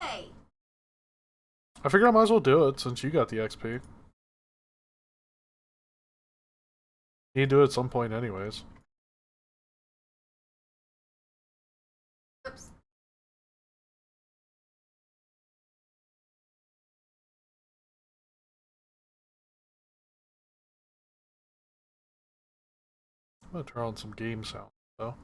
Hey. I figured I might as well do it since you got the XP. You need to do it at some point anyways. Oops. I'm gonna turn on some game sound though.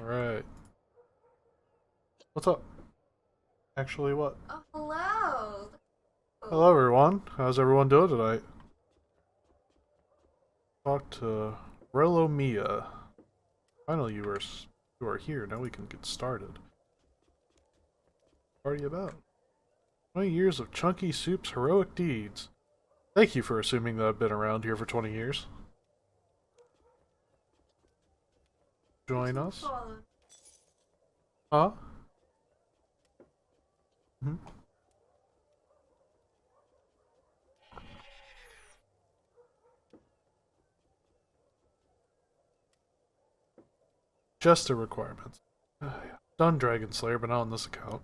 Alright. What's up? Actually, what? Oh, hello. Hello everyone. How's everyone doing tonight? Talk to Relomia. Finally you are here. Now we can get started. What are you about? 20 years of Chunky Soup's heroic deeds. Thank you for assuming that I've been around here for 20 years. Join us? Huh? Hmm? Just the requirements. Done Dragon Slayer, but not on this account.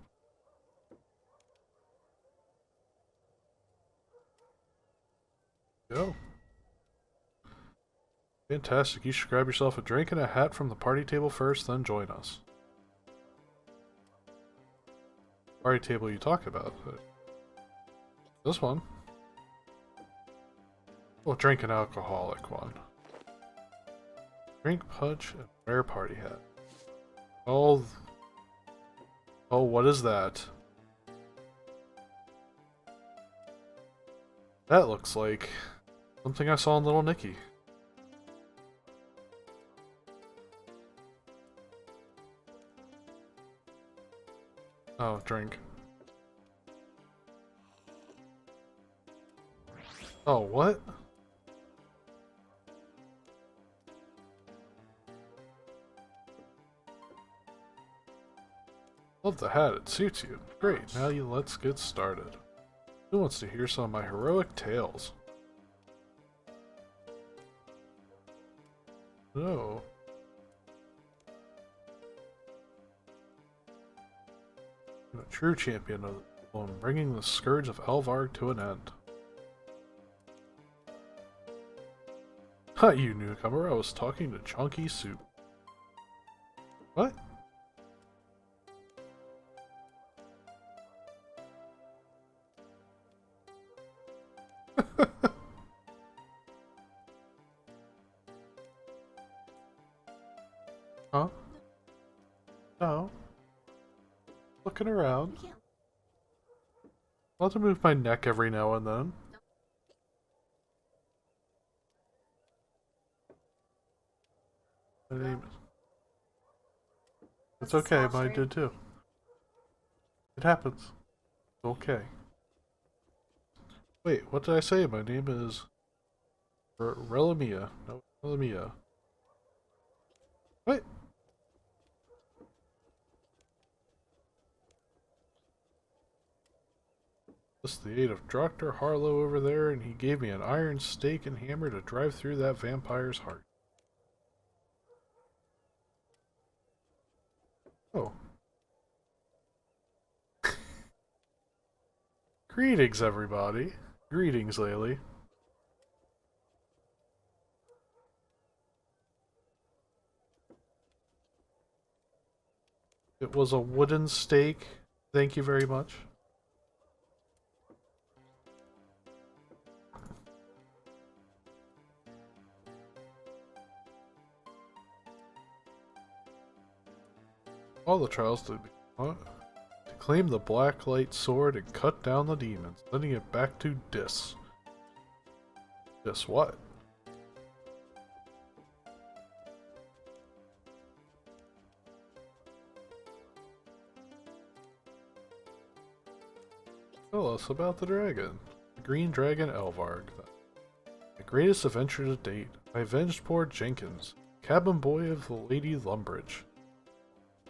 Go. Fantastic. You should grab yourself a drink and a hat from the party table first, then join us. Party table you talk about? This one. Well, drink an alcoholic one. Drink punch and wear party hat. Oh. Oh, what is that? That looks like something I saw in Little Nicky. Oh, drink. Oh, what? Love the hat, it suits you. Great, now let's get started. Who wants to hear some of my heroic tales? No. I'm a true champion of the world, bringing the scourge of Elvarg to an end. Hi, you newcomer. I was talking to Chunky Soup. What? Huh? No. Looking around. I'll have to move my neck every now and then. My name is... It's okay, mine did too. It happens. It's okay. Wait, what did I say? My name is... Relamia. No, Relamia. What? This is the aid of Dr. Harlow over there, and he gave me an iron stake and hammer to drive through that vampire's heart. Oh. Greetings, everybody. Greetings, Laylee. It was a wooden stake. Thank you very much. All the trials to claim the black light sword and cut down the demons, sending it back to Dis. Dis what? Tell us about the dragon. The green dragon Elvarg. The greatest adventure to date. I avenged poor Jenkins, cabin boy of the Lady Lumbridge.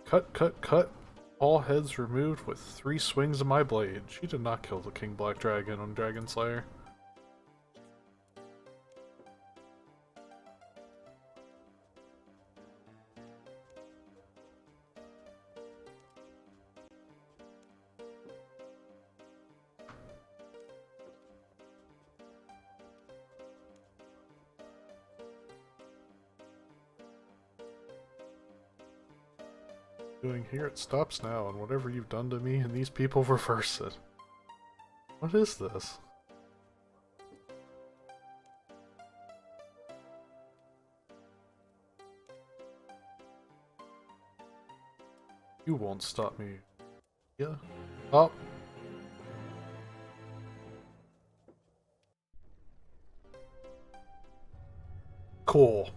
Cut, cut, cut. All heads removed with 3 swings of my blade. She did not kill the King Black Dragon on Dragon Slayer. Doing here, it stops now, and whatever you've done to me and these people reverse it. What is this? You won't stop me. Yeah. Oh. Cool.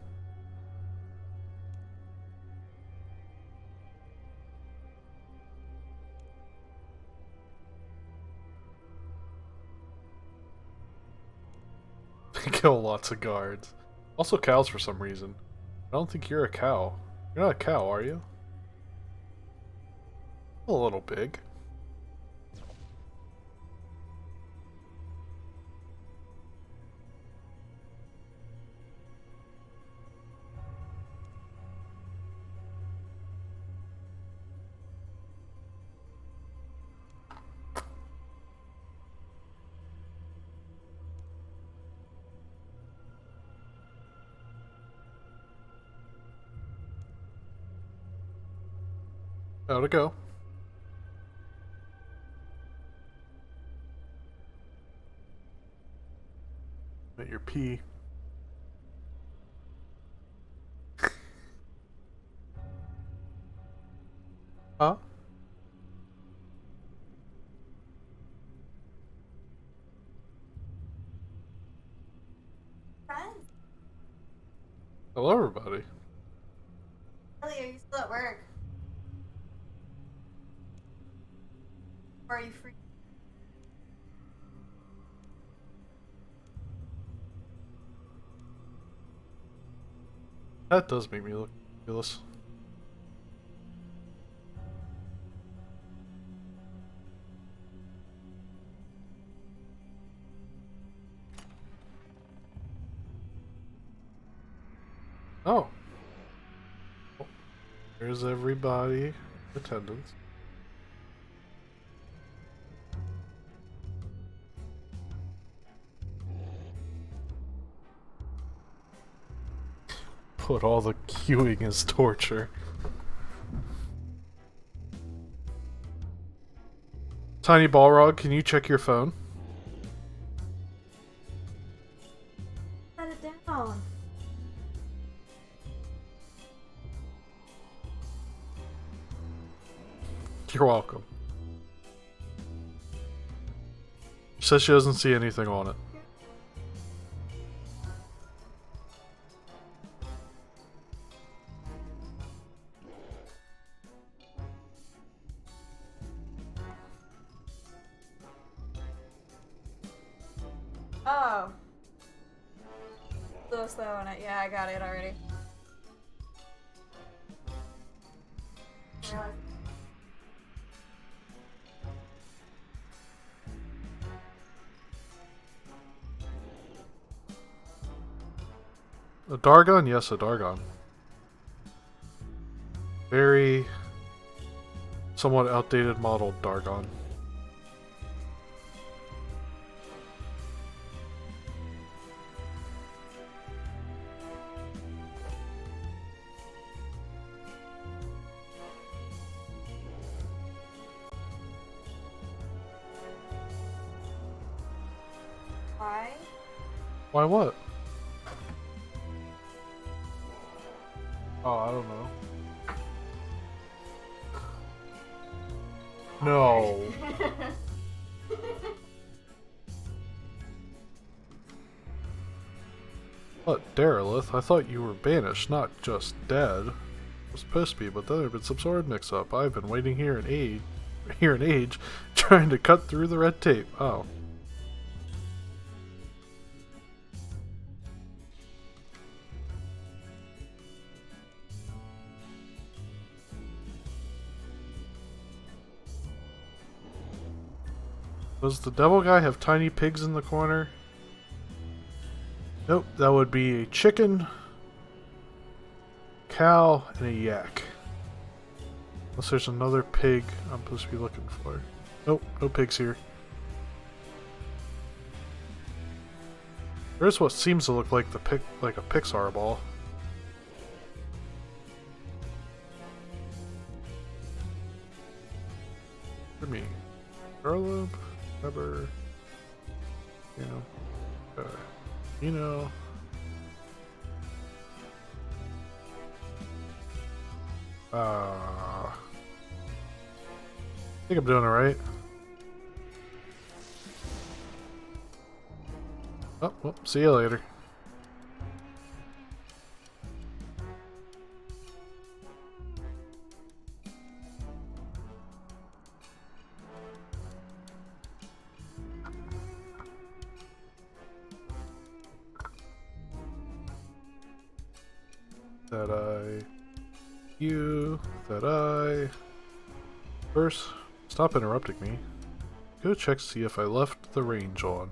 Kill lots of guards. Also cows for some reason. I don't think you're a cow. You're not a cow, are you? A little big. How'd it go? At your pee. Huh? Friends. Hello, everybody. Ellie, are you still at work? Or are you free? That does make me look ridiculous. Oh. There's everybody in attendance. Put all the queuing as torture. Tiny Balrog, can you check your phone? Set it down. You're welcome. She says she doesn't see anything on it. Oh. So slow on it. Yeah, I got it already. A Dargon? Yes, a Dargon. Very somewhat outdated model Dargon. Why? Why what? Oh, I don't know. No. What, Derelith? I thought you were banished, not just dead. I was supposed to be, but then there'd been some sort of mix-up. I've been waiting here in aid here in age, trying to cut through the red tape. Oh. Does the devil guy have tiny pigs in the corner? Nope, that would be a chicken, cow, and a yak. Unless there's another pig I'm supposed to be looking for. Nope, no pigs here. There's what seems to look like like a Pixar ball. For me. Garlobe, Pepper, you know. I think I'm doing it right. Oh, well, see you later. First, stop interrupting me. Go check to see if I left the range on.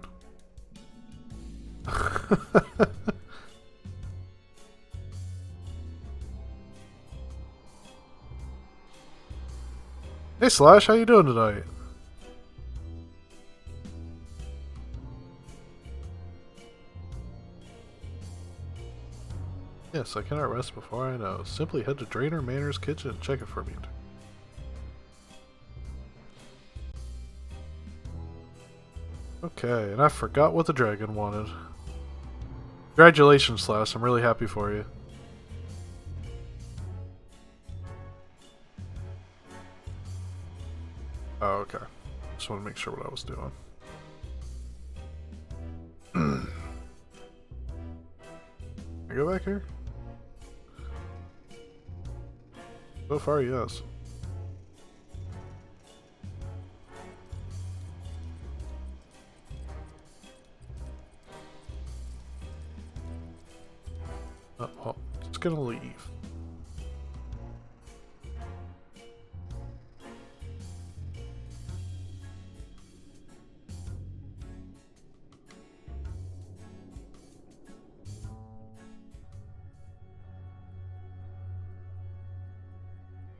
Hey Slash, how you doing tonight? Yes, I cannot rest before I know. Simply head to Drainer Manor's kitchen and check it for me. Okay, and I forgot what the dragon wanted. Congratulations, Slash. I'm really happy for you. Oh, okay. Just want to make sure what I was doing. Can I go back here? So far, yes. Oh, it's gonna leave.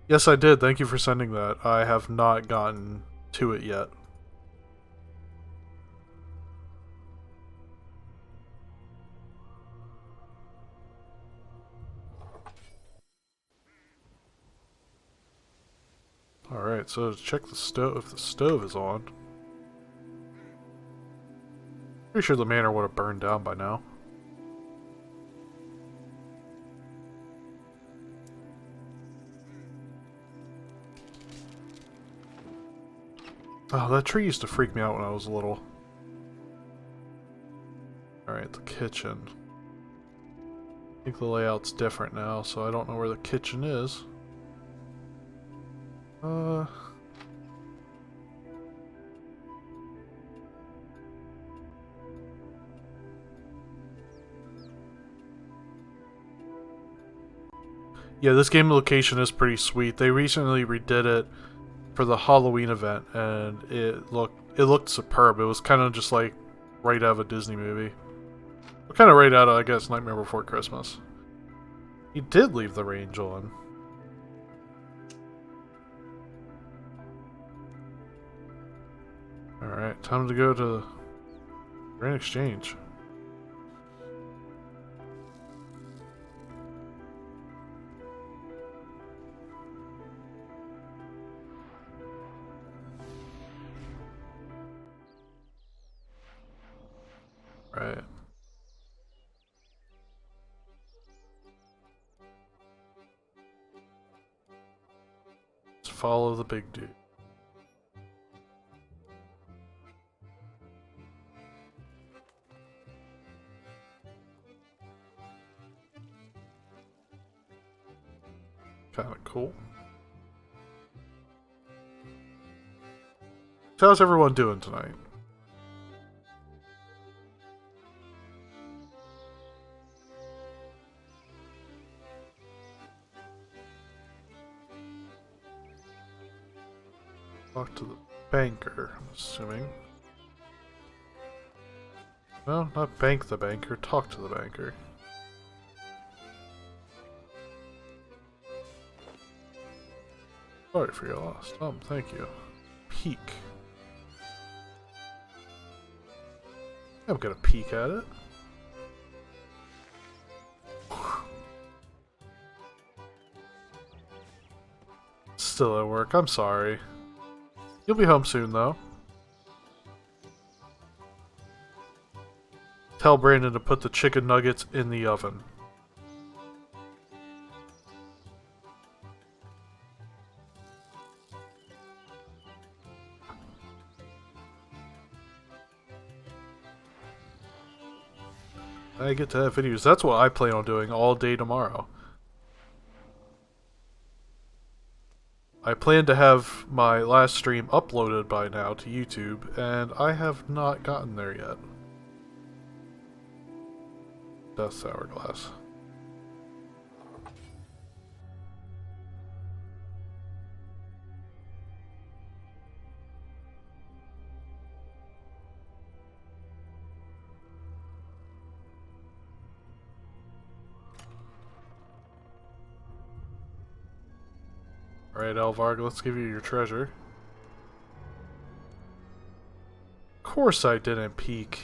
Yes, I did. Thank you for sending that. I have not gotten to it yet. Alright, so check the stove if the stove is on. Pretty sure the manor would have burned down by now. Oh, that tree used to freak me out when I was little. Alright, the kitchen. I think the layout's different now, so I don't know where the kitchen is. Yeah, this game location is pretty sweet. They recently redid it for the Halloween event, and it looked superb. It was kind of just like right out of a Disney movie. Kind of right out of, I guess, Nightmare Before Christmas. He did leave the range on. Alright, time to go to Grand Exchange. Right. Let's follow the big dude. Kinda cool. So how's everyone doing tonight? Talk to the banker, I'm assuming. No, not bank the banker, talk to the banker. Sorry for your loss. Thank you. Peek. I'm gonna peek at it. Still at work, I'm sorry. You'll be home soon, though. Tell Brandon to put the chicken nuggets in the oven. I get to have videos. That's what I plan on doing all day tomorrow. I plan to have my last stream uploaded by now to YouTube, and I have not gotten there yet. Death's Hourglass. Alright, Elvarg, let's give you your treasure. Of course I didn't peek.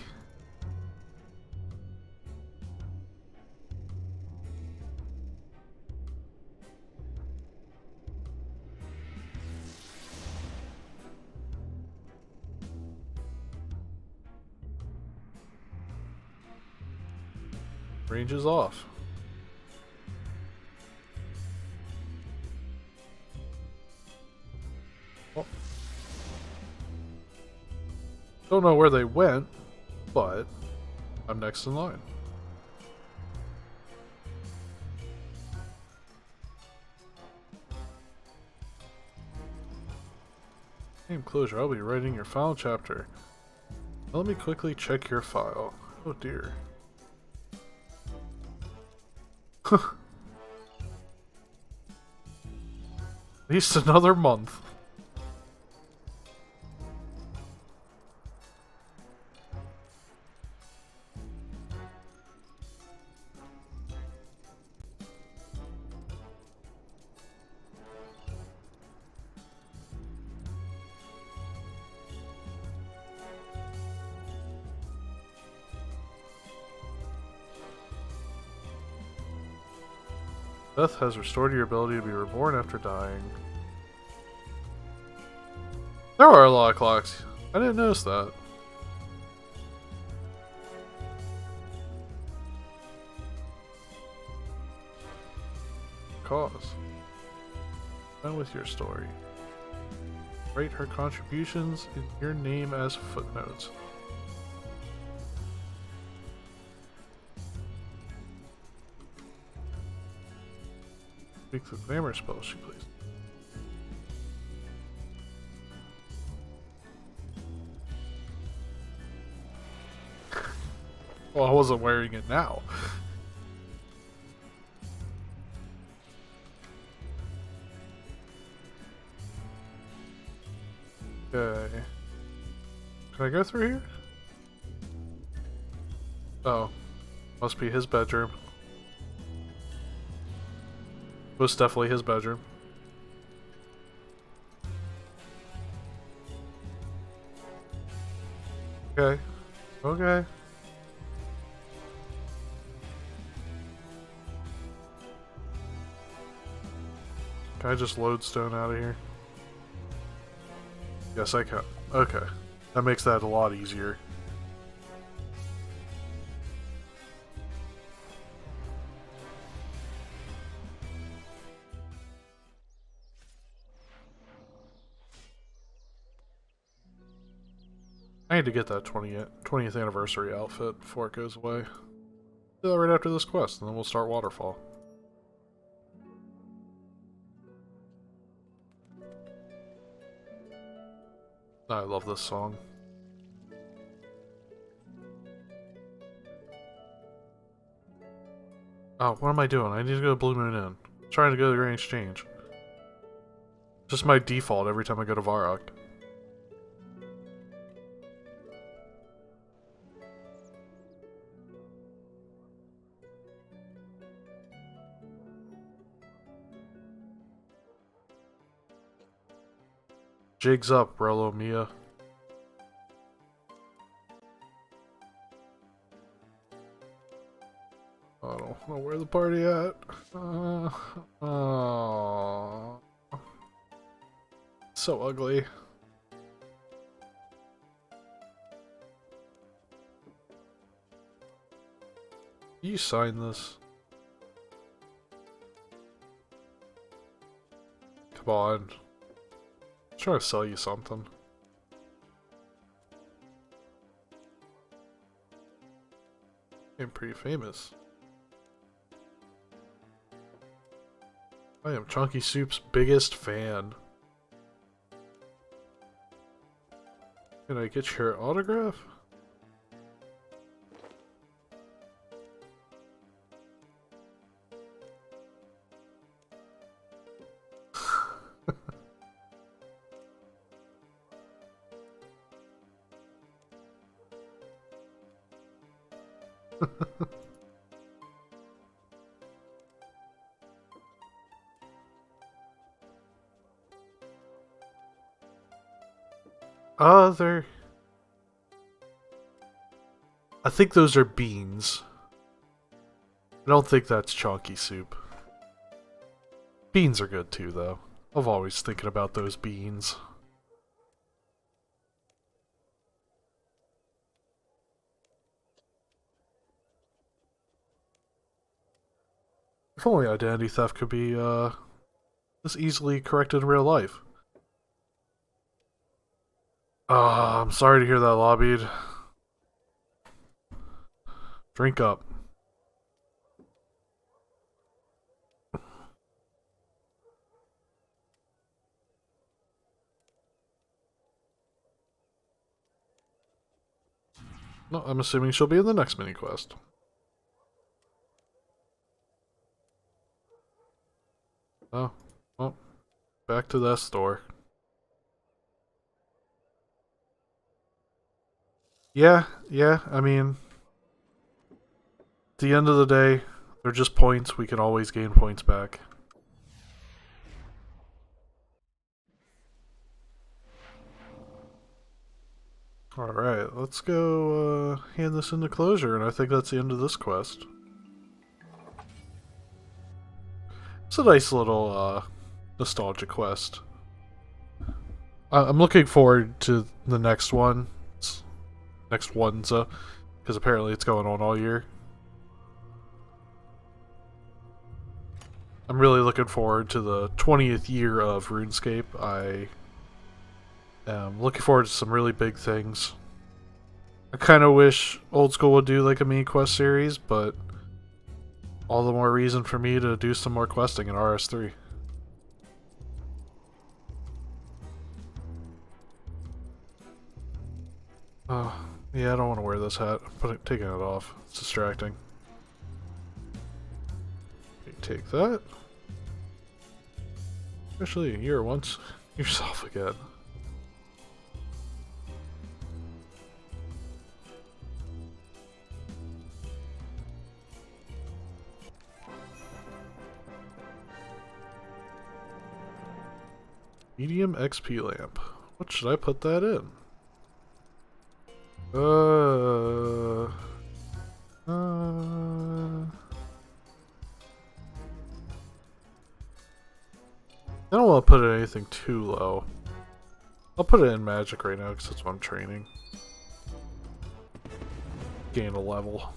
Range is off. Oh. Don't know where they went, but I'm next in line. Game closure. I'll be writing your final chapter. Let me quickly check your file. Oh dear. At least another month. Death has restored your ability to be reborn after dying. There are a lot of clocks. I didn't notice that. Cause. Done with your story. Write her contributions in your name as footnotes. Speak the grammar spell, she please. Well, I wasn't wearing it now. Okay. Can I go through here? Oh. Must be his bedroom. Was definitely his bedroom. Okay. Okay. Can I just load stone out of here? Yes, I can. Okay. That makes that a lot easier. I need to get that 20th anniversary outfit before it goes away. Do that right after this quest, and then we'll start Waterfall. I love this song. Oh, what am I doing? I need to go to Blue Moon Inn. I'm trying to go to the Grand Exchange. Just my default every time I go to Varrock. Jigs up, Rello Mia. I don't know where the party at. Oh, so ugly. You sign this. Come on. I'm trying to sell you something. I'm pretty famous. I am Chunky Soup's biggest fan. Can I get your autograph? They're... I think those are beans. I don't think that's Chunky Soup. Beans are good too, though. I'm always thinking about those beans. If only identity theft could be, this easily corrected in real life. I'm sorry to hear that, Lobbied. Drink up. No, I'm assuming she'll be in the next mini quest. Oh, well, back to that store. Yeah, I mean, at the end of the day, they're just points. We can always gain points back. Alright, let's go hand this into closure, and I think that's the end of this quest. It's a nice little nostalgia quest. I'm looking forward to the next one. Next one's because apparently it's going on all year. I'm really looking forward to the 20th year of RuneScape. I am looking forward to some really big things. I kind of wish Old School would do like a mini quest series, but all the more reason for me to do some more questing in RS3. Yeah, I don't want to wear this hat. I'm taking it off. It's distracting. Take that. Actually, you're once yourself again. Medium XP lamp. What should I put that in? I don't want to put it anything too low. I'll put it in magic right now because that's what I'm training. Gain a level.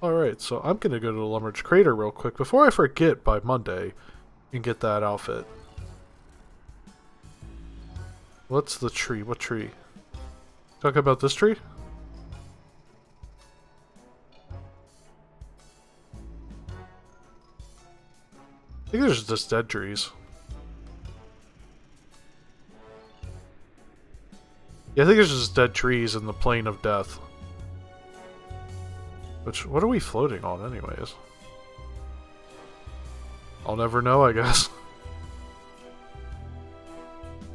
Alright, so I'm gonna go to the Lumberage Crater real quick before I forget by Monday and get that outfit. What's the tree? What tree? Talk about this tree? I think there's just dead trees. Yeah, I think there's just dead trees in the plane of death. Which, what are we floating on anyways? I'll never know, I guess.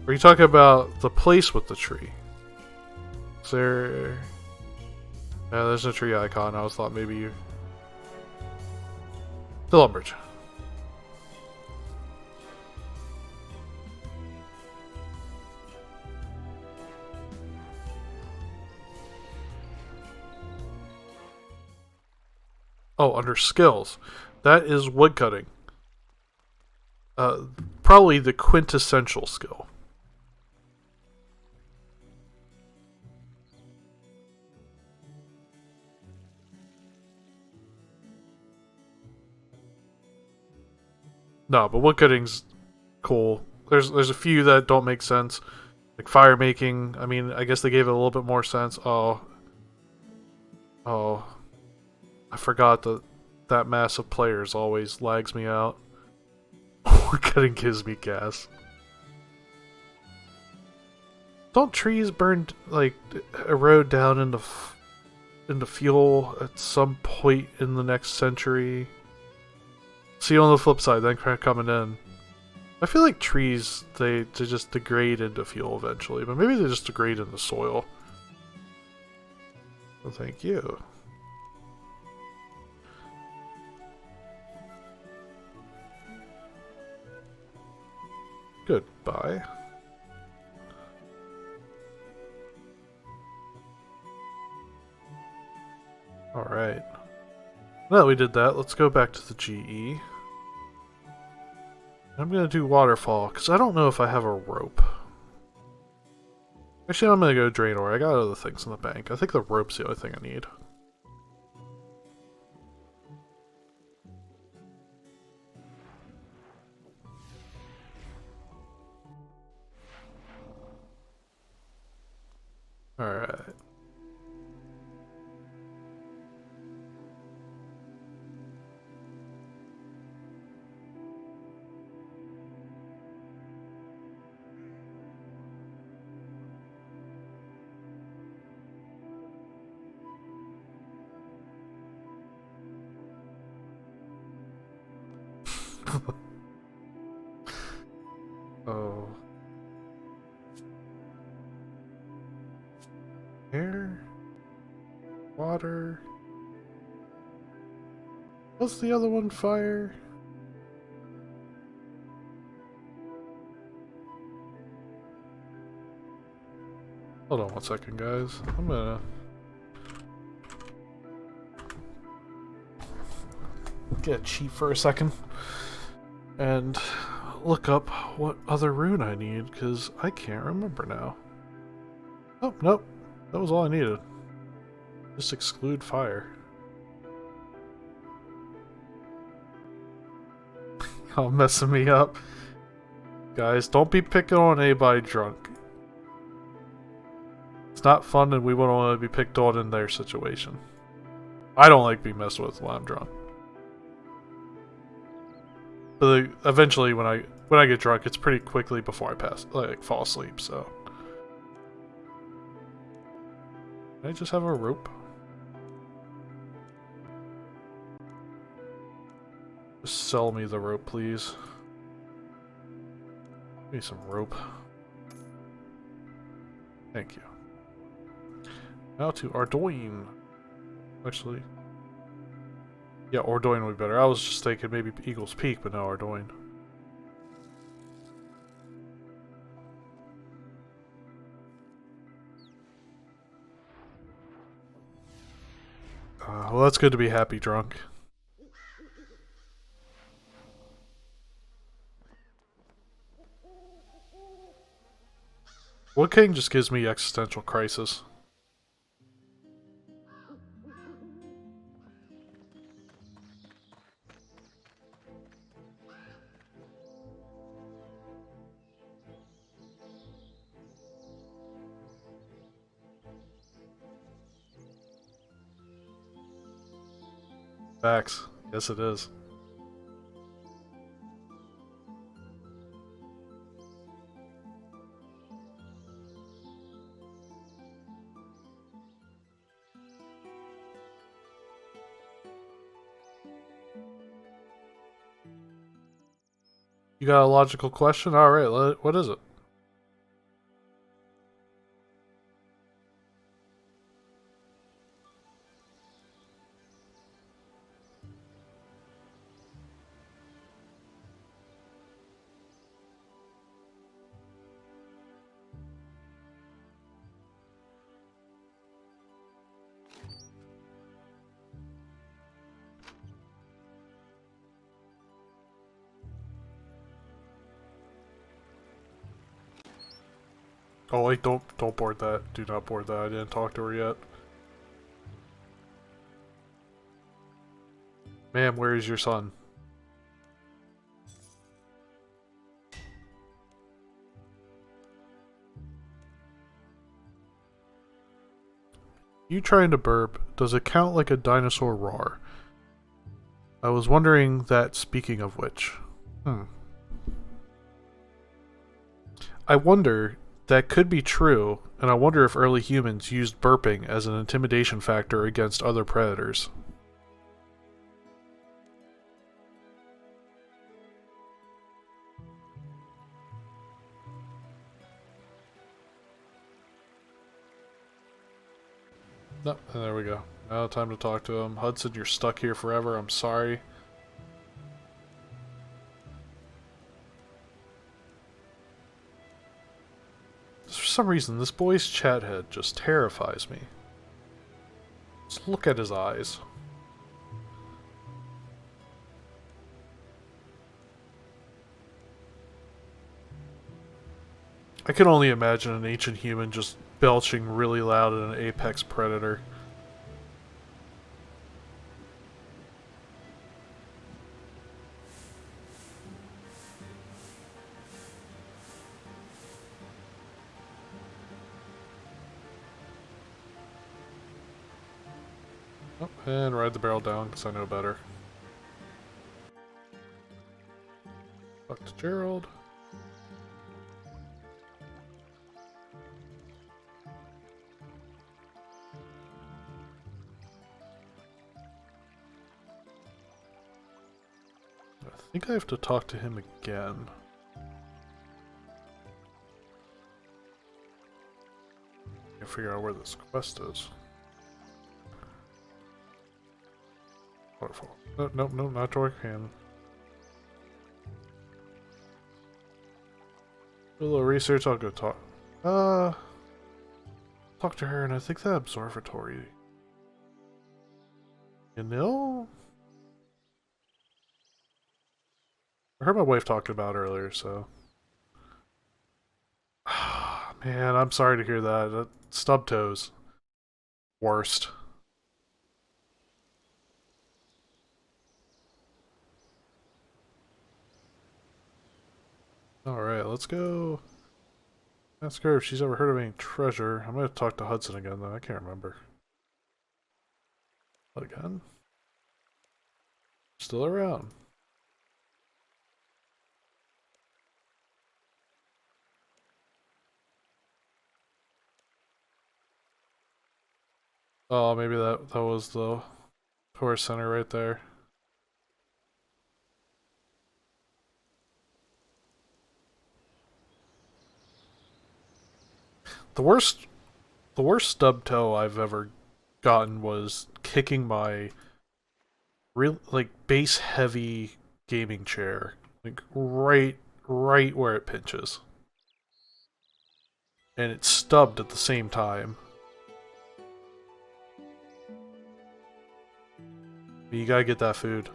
Are you talking about the place with the tree? Is there... Yeah, there's no tree icon. I was thought maybe you... The Lumbridge. Oh, under skills. That is woodcutting. Probably the quintessential skill. No, but woodcutting's cool. There's a few that don't make sense. Like fire making, I mean, I guess they gave it a little bit more sense. Oh, I forgot that mass of players always lags me out. Woodcutting gives me gas. Don't trees burn, like, erode down into fuel at some point in the next century? See, on the flip side, then coming in. I feel like trees, they just degrade into fuel eventually, but maybe they just degrade into soil. Well, thank you. Goodbye. Alright. Now that we did that, let's go back to the GE. I'm gonna do waterfall, because I don't know if I have a rope. Actually, I'm gonna go drain ore. I got other things in the bank. I think the rope's the only thing I need. Alright. Oh. Air? Water? What's the other one? Fire? Hold on one second, guys. I'm gonna get cheap for a second and look up what other rune I need, because I can't remember now. Oh, nope. That was all I needed. Just exclude fire. Oh, messing me up. Guys, don't be picking on anybody drunk. It's not fun, and we wouldn't want to be picked on in their situation. I don't like being messed with when I'm drunk. But eventually, when I get drunk, it's pretty quickly before I fall asleep. So, can I just have a rope? Just sell me the rope, please. Give me some rope. Thank you. Now to Ardoin. Actually, yeah, Ardoin would be better. I was just thinking maybe Eagle's Peak, but no, Ardoin. Well, that's good to be happy drunk. Wood King just gives me existential crisis. Facts. Yes, it is. You got a logical question? Alright, what is it? Oh wait, don't board that. Do not board that. I didn't talk to her yet. Ma'am, where is your son? You trying to burp, does it count like a dinosaur roar? I was wondering that, speaking of which. I wonder, that could be true, and I wonder if early humans used burping as an intimidation factor against other predators. Nope, and there we go. Now time to talk to him. Hudson, you're stuck here forever. I'm sorry. For some reason, this boy's chat head just terrifies me. Just look at his eyes. I can only imagine an ancient human just belching really loud at an apex predator. Oh, and ride the barrel down because I know better. Talk to Gerald. I think I have to talk to him again. I figure out where this quest is. Waterfall. Nope, not Dorkham. Do a little research, I'll go talk. Talk to her, and I think that observatory. You know? I heard my wife talking about it earlier, so. Man, I'm sorry to hear that. Stub toes. Worst. Alright, let's go. Ask her if she's ever heard of any treasure. I'm gonna talk to Hudson again, though. I can't remember. Again? Still around. Oh, maybe that was the tourist center right there. The worst stub toe I've ever gotten was kicking my real base heavy gaming chair, like right where it pinches, and it stubbed at the same time. But you gotta get that food.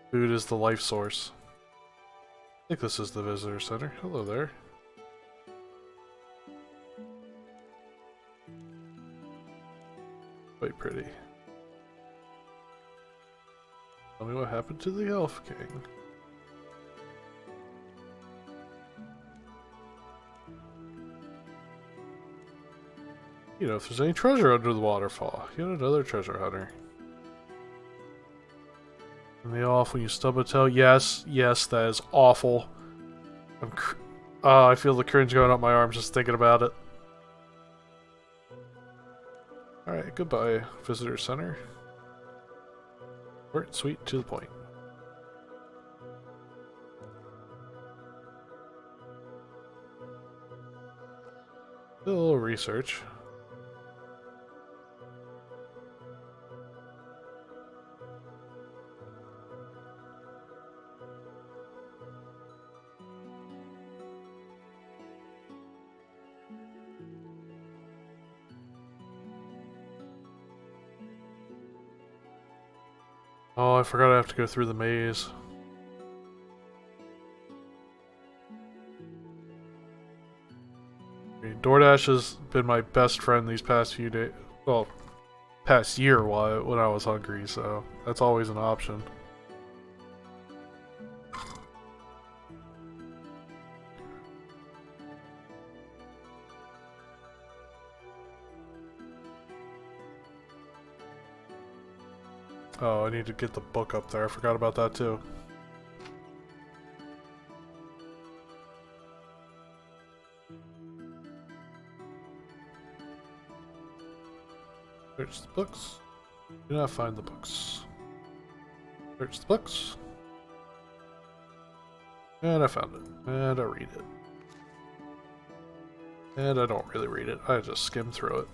Food is the life source. I think this is the visitor center. Hello there. Quite pretty. Tell me what happened to the Elf King. You know, if there's any treasure under the waterfall. Yet another treasure hunter. And the off when you stub a toe. Yes, that is awful. I feel the cringe going up my arm just thinking about it. Alright, goodbye, visitor center. Short, sweet, to the point. Do a little research. Oh, I forgot I have to go through the maze. DoorDash has been my best friend these past few days. Well, past year when I was hungry, so that's always an option. Oh, I need to get the book up there. I forgot about that too. Search the books. Do not find the books. Search the books. And I found it. And I read it. And I don't really read it. I just skim through it.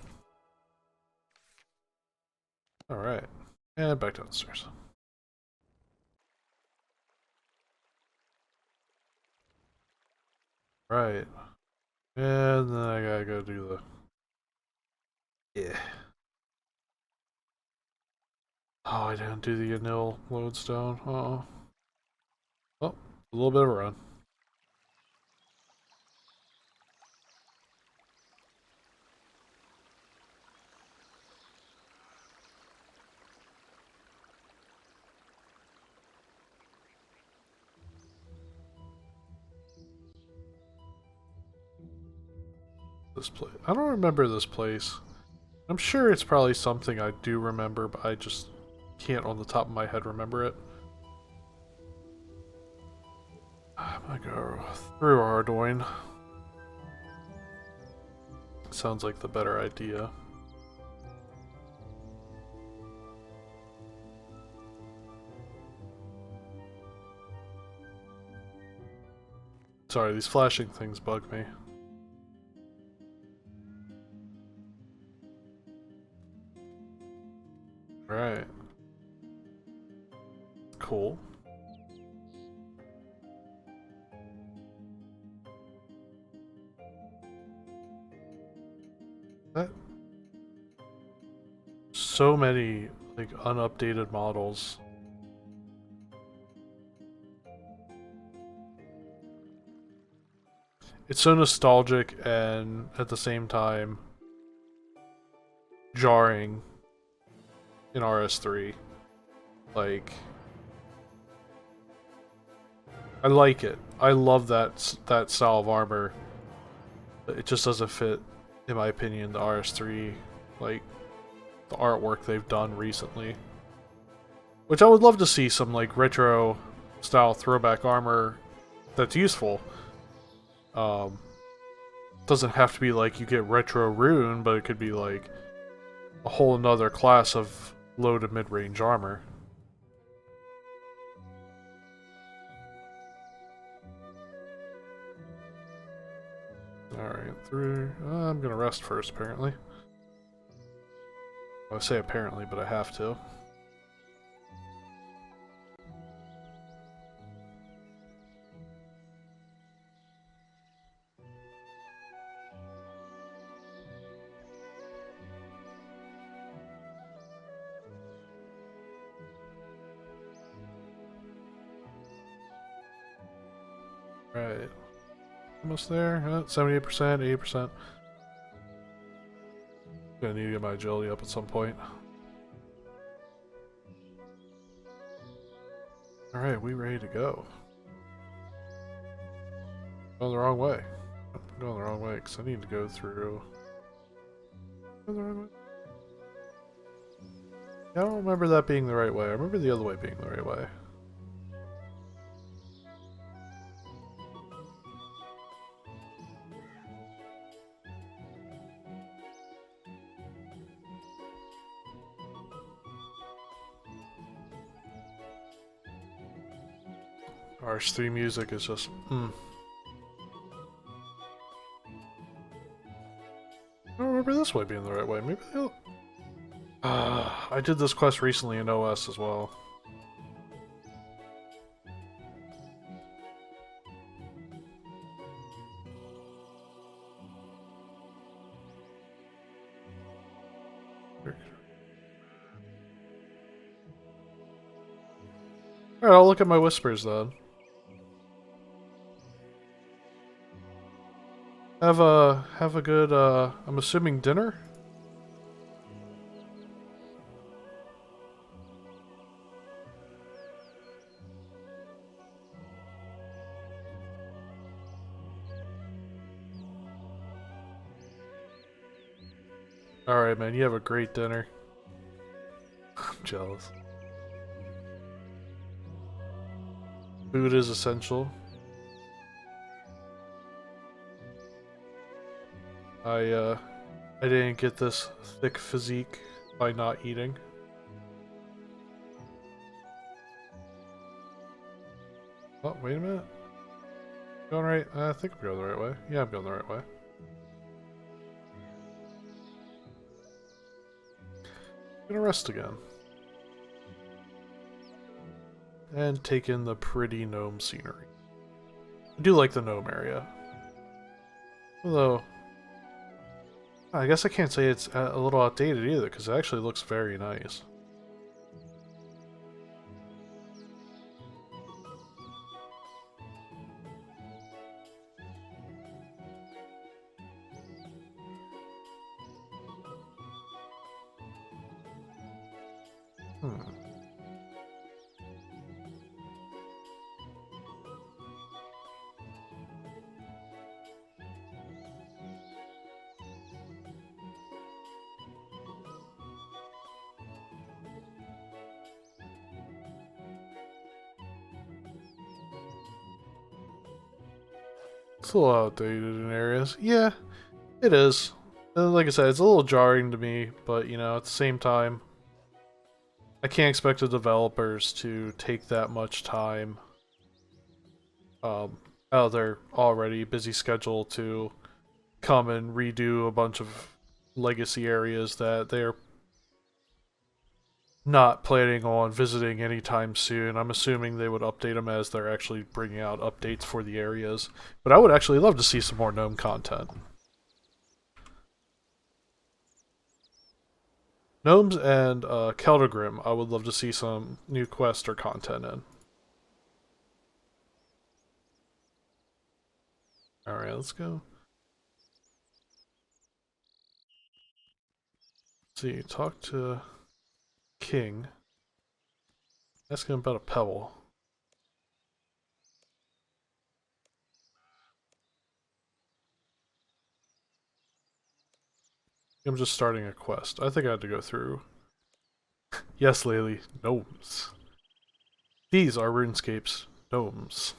Alright. And back downstairs. Right. And then I gotta go do the... Yeah. Oh, I didn't do the Anil lodestone. Uh-oh. Oh, a little bit of a run. This place. I don't remember this place. I'm sure it's probably something I do remember, but I just can't on the top of my head remember it. I'm gonna go through Ardoin. Sounds like the better idea. Sorry, these flashing things bug me. Right. Cool. That so many like unupdated models. It's so nostalgic and at the same time jarring in RS3. Like, I like it. I love that style of armor. But it just doesn't fit, in my opinion, the RS3, like, the artwork they've done recently. Which I would love to see some, like, retro style throwback armor that's useful. Doesn't have to be like you get retro rune, but it could be like a whole another class of low to mid-range armor. Alright, through... I'm gonna rest first, apparently. I say apparently, but I have to. Right. Almost there. 78%, 80%. Gonna need to get my agility up at some point. Alright, we ready to go. Going the wrong way. I'm going the wrong way because I need to go through. Going the wrong way? Yeah, I don't remember that being the right way. I remember the other way being the right way. RS3 music is just, remember this way being the right way. Maybe they'll... I did this quest recently in OS as well. Alright, I'll look at my whispers then. Have a good, I'm assuming dinner? Alright, man, you have a great dinner. I'm jealous. Food is essential. I didn't get this thick physique by not eating. Oh, wait a minute. Going right? I think I'm going the right way. Yeah, I'm going the right way. Gonna rest again. And take in the pretty gnome scenery. I do like the gnome area. Although, I guess I can't say it's a little outdated either, because it actually looks very nice. It's a little outdated in areas. Yeah, it is. Like I said, it's a little jarring to me, but you know, at the same time, I can't expect the developers to take that much time out of their already busy schedule to come and redo a bunch of legacy areas that they're not planning on visiting anytime soon. I'm assuming they would update them as they're actually bringing out updates for the areas. But I would actually love to see some more gnome content. Gnomes and Keldagrim, I would love to see some new quest or content in. Alright, let's go. Let's see, talk to King. Ask him about a pebble. I'm just starting a quest. I think I had to go through. Yes, Laylee, gnomes. These are RuneScape's gnomes.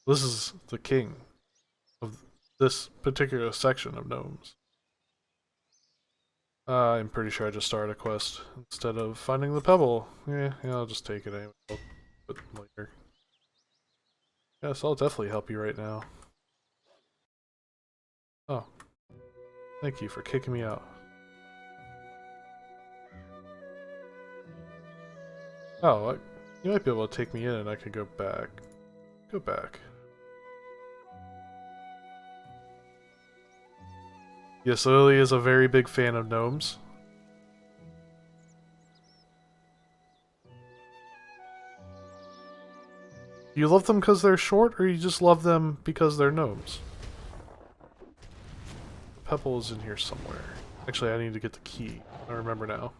This is the king of this particular section of gnomes. I'm pretty sure I just started a quest instead of finding the pebble. Yeah, I'll just take it anyway. I'll put it later. Yes, I'll definitely help you right now. Oh. Thank you for kicking me out. Oh, you might be able to take me in and I could go back. Go back. Yes, Lily is a very big fan of gnomes. You love them because they're short, or you just love them because they're gnomes? The pebble is in here somewhere. Actually, I need to get the key. I remember now.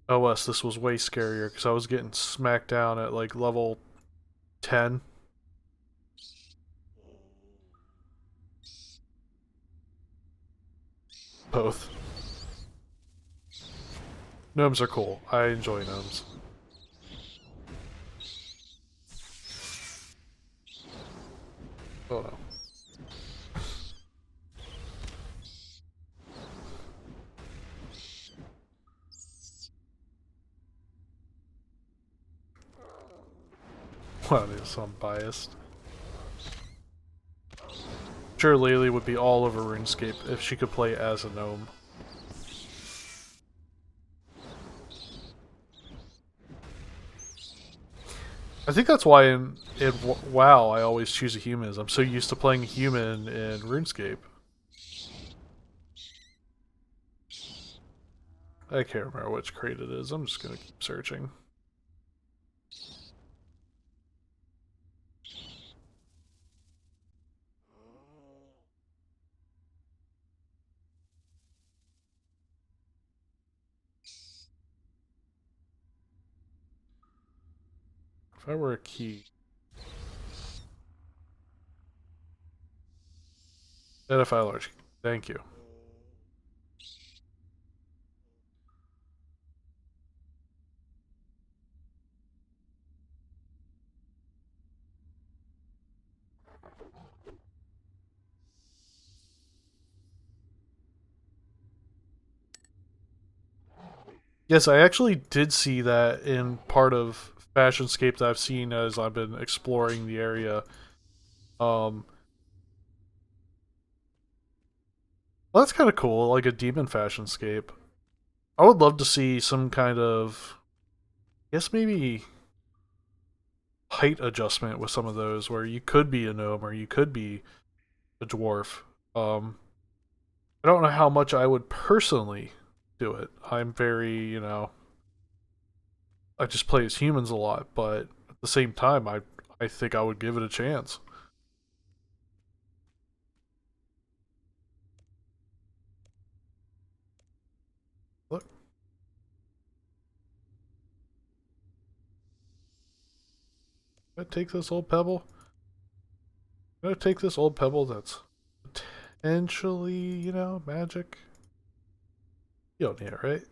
OS, this was way scarier because I was getting smacked down at like level 10. Both. Gnomes are cool. I enjoy gnomes. Oh no. Wow, so I'm biased. Sure, Laylee would be all over RuneScape if she could play as a gnome. I think that's why in WoW I always choose a human. Is I'm so used to playing a human in RuneScape. I can't remember which crate it is. I'm just gonna keep searching. If I were a key. Edify large. Thank you. Yes, I actually did see that in part of Fashionscape that I've seen as I've been exploring the area. Um, well, that's kind of cool, like a demon Fashionscape. I would love to see some kind of, I guess maybe height adjustment with some of those, where you could be a gnome or you could be a dwarf. Um, I don't know how much I would personally do it. I'm very, I just play as humans a lot, but at the same time, I think I would give it a chance. Look, can I take this old pebble? Can I take this old pebble that's potentially, magic? You don't need it, right?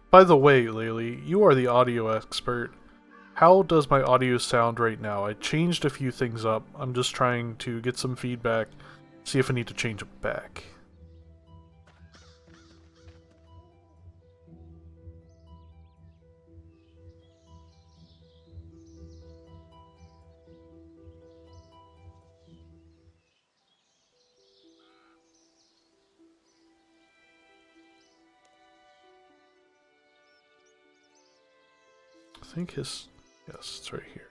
By the way, Laylee, you are the audio expert. How does my audio sound right now? I changed a few things up. I'm just trying to get some feedback, see if I need to change it back. I think yes, it's right here.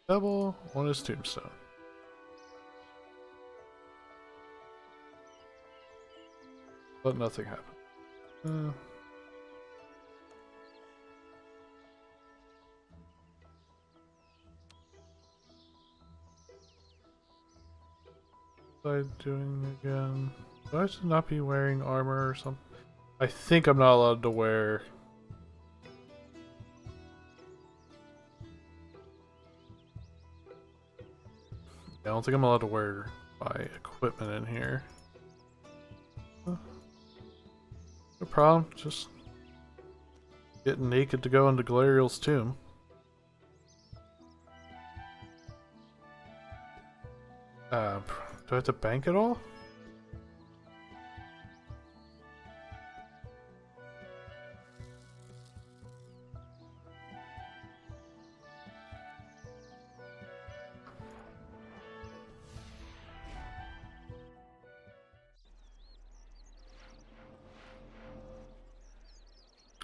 Pebble on his tombstone. But nothing happened. What am I doing again? Do I should not be wearing armor or something? I think I'm not allowed to wear. I don't think I'm allowed to wear my equipment in here. No problem. Just getting naked to go into Galariel's tomb. Do I have to bank it all?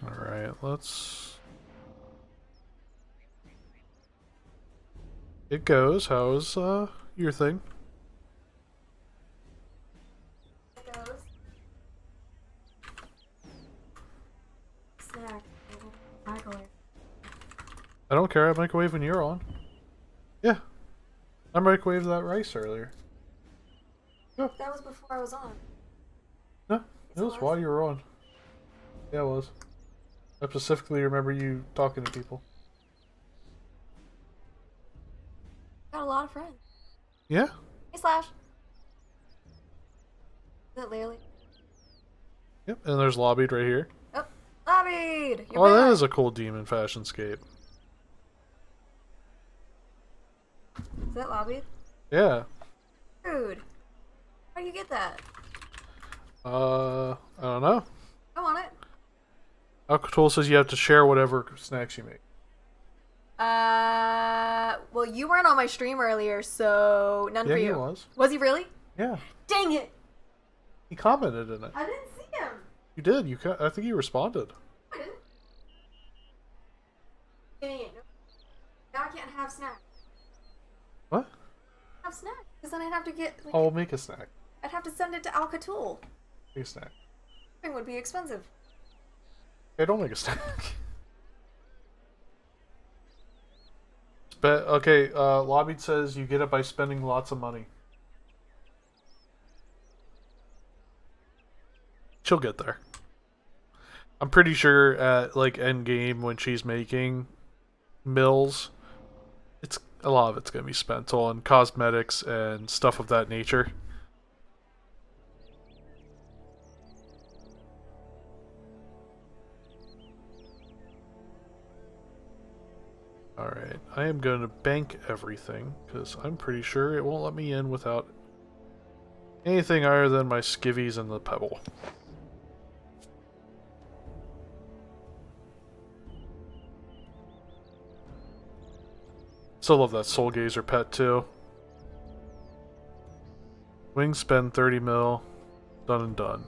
Alright, let's... It goes. How's, your thing? It goes. Snack. Microwave. I don't care. I microwave when you're on. Yeah. I microwaved that rice earlier. Yeah. That was before I was on. No, it was while you were on. Yeah, it was. I specifically remember you talking to people. Got a lot of friends. Yeah? Hey, Slash. Is it Laylee? Yep, and there's lobbied right here. Oh, Lobby! Lobbied. You're Oh, that back. is a cool demon fashion scape. Is that lobbied? Yeah. Rude. How do you get that? I don't know. I want it. Alcatul says you have to share whatever snacks you make. Well, you weren't on my stream earlier, so none for Yeah, you. he was. Was he really? Yeah. Dang it! He commented in it. I didn't see him. You did. I think you responded. I didn't. Dang it. Now I can't have snacks. What? Have snacks. Because then I'd have to get... Oh, we'll make a snack. I'd have to send it to Alcatul. Make a snack. It would be expensive. Hey, don't make a snack. Okay, Lobbied says you get it by spending lots of money. She'll get there. I'm pretty sure at like endgame when she's making mills, it's a lot of it's gonna be spent on cosmetics and stuff of that nature. Alright, I am going to bank everything, because I'm pretty sure it won't let me in without anything other than my skivvies and the pebble. Still love that Soul Gazer pet too. Wings spend 30 mil, done and done.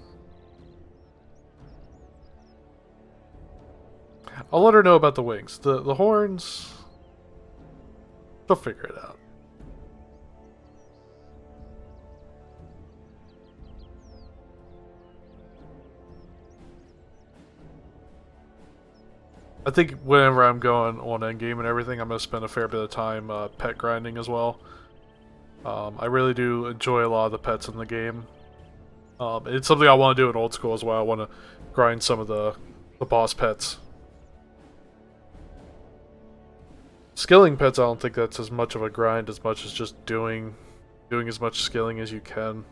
I'll let her know about the wings. The horns, she'll figure it out. I think whenever I'm going on endgame and everything, I'm going to spend a fair bit of time pet grinding as well. I really do enjoy a lot of the pets in the game. It's something I want to do in old school as well. I want to grind some of the boss pets. Skilling pets, I don't think that's as much of a grind as much as just doing as much skilling as you can.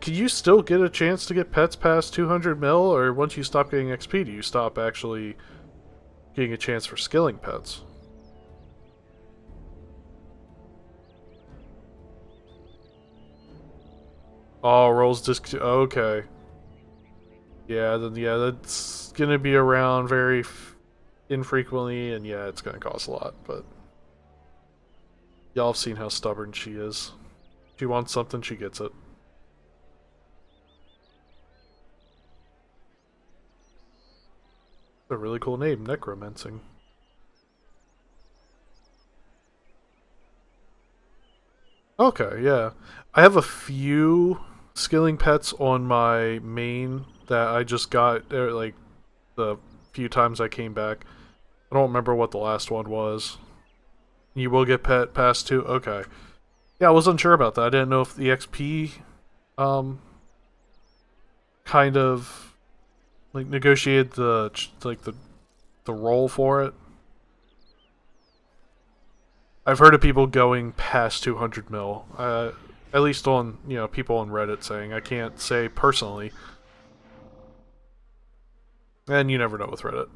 Can you still get a chance to get pets past 200 mil, or once you stop getting XP, do you stop actually getting a chance for skilling pets? Oh, rolls disc. Okay. Yeah, then yeah, that's gonna be around very infrequently, and yeah, it's gonna cost a lot, but y'all have seen how stubborn she is. She wants something, she gets it. A really cool name, Necromancing. Okay, yeah. I have a few skilling pets on my main that I just got, like, the few times I came back. I don't remember what the last one was. You will get pet past 2? Okay. Yeah, I was unsure about that. I didn't know if the XP, kind of, like, negotiated the roll for it. I've heard of people going past 200 mil. At least on, people on Reddit saying. I can't say personally. And you never know with Reddit.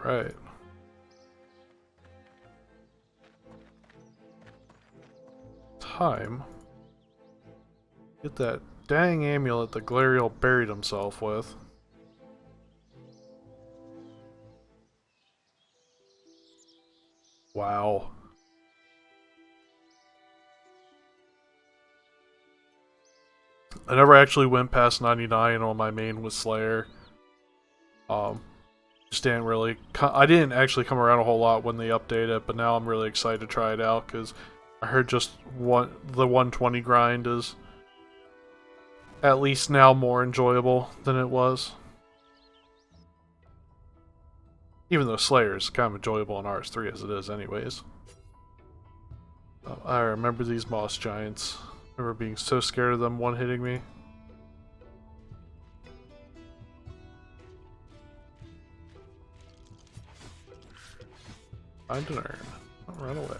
Alright. Time. Get that dang amulet that Glariel buried himself with. Wow. I never actually went past 99 on my main with Slayer. Just didn't really... I didn't actually come around a whole lot when they updated it, but now I'm really excited to try it out, because I heard just the 120 grind is at least now more enjoyable than it was. Even though Slayer is kind of enjoyable in RS3 as it is anyways. I remember these moss giants. I remember being so scared of them one-hitting me. Find and earn. Don't run away.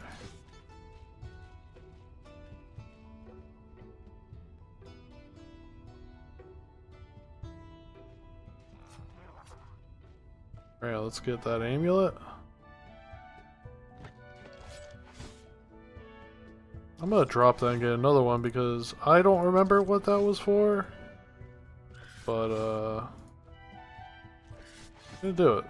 Alright, let's get that amulet. I'm gonna drop that and get another one because I don't remember what that was for. But, I'm gonna do it.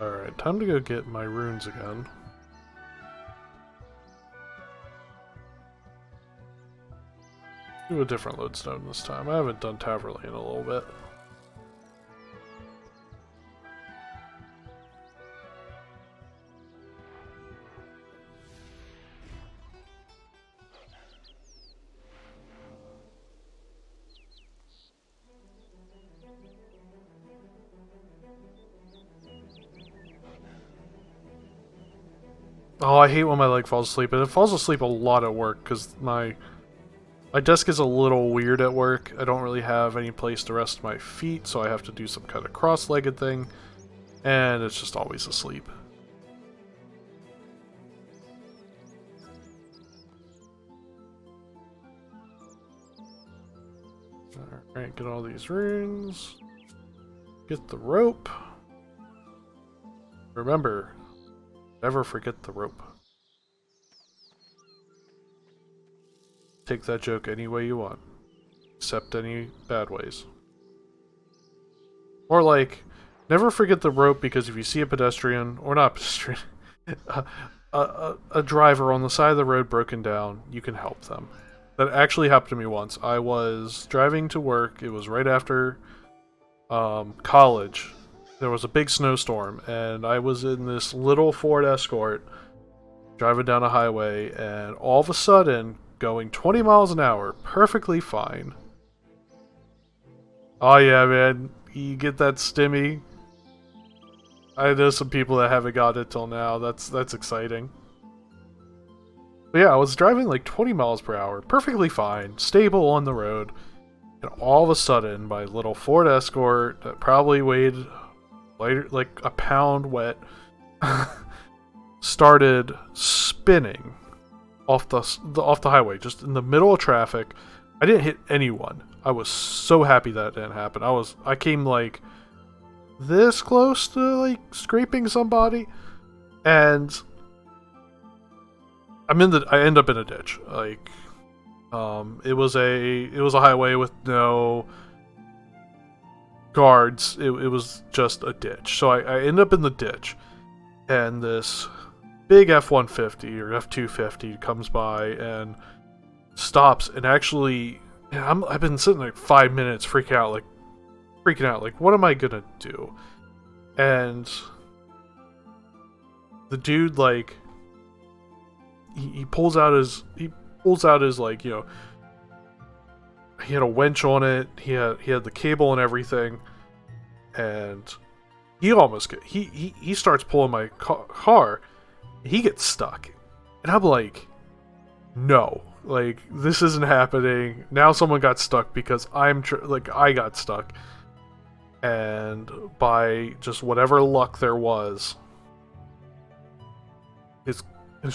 Alright, time to go get my runes again. Do a different lodestone this time. I haven't done Taverlane in a little bit. Oh, I hate when my leg falls asleep, and it falls asleep a lot at work because my desk is a little weird at work. I don't really have any place to rest my feet, so I have to do some kind of cross-legged thing, and it's just always asleep. Alright, get all these runes. Get the rope. Remember, never forget the rope. Take that joke any way you want, except any bad ways. Or like, never forget the rope because if you see a pedestrian, or not pedestrian, a driver on the side of the road broken down, you can help them. That actually happened to me once. I was driving to work. It was right after college. There was a big snowstorm, and I was in this little Ford Escort driving down a highway, and all of a sudden, going 20 miles an hour, perfectly fine. Oh yeah, man, you get that stimmy. I know some people that haven't got it till now. That's exciting. But yeah, I was driving like 20 miles per hour, perfectly fine, stable on the road, and all of a sudden, my little Ford Escort that probably weighed like a pound wet started spinning off the highway, just in the middle of traffic. I didn't hit anyone. I was so happy that didn't happen. I came like this close to like scraping somebody, and I end up in a ditch. Like, it was a highway with no guards. It was just a ditch. So I end up in the ditch, and this big F-150 or F-250 comes by and stops and actually, I've been sitting like 5 minutes freaking out like what am I gonna do? And the dude like he pulls out his like, you know, he had a winch on it, he had the cable and everything, and he starts pulling my car. He gets stuck, and I'm like, no, like this isn't happening. Now someone got stuck because I got stuck, and by just whatever luck there was, his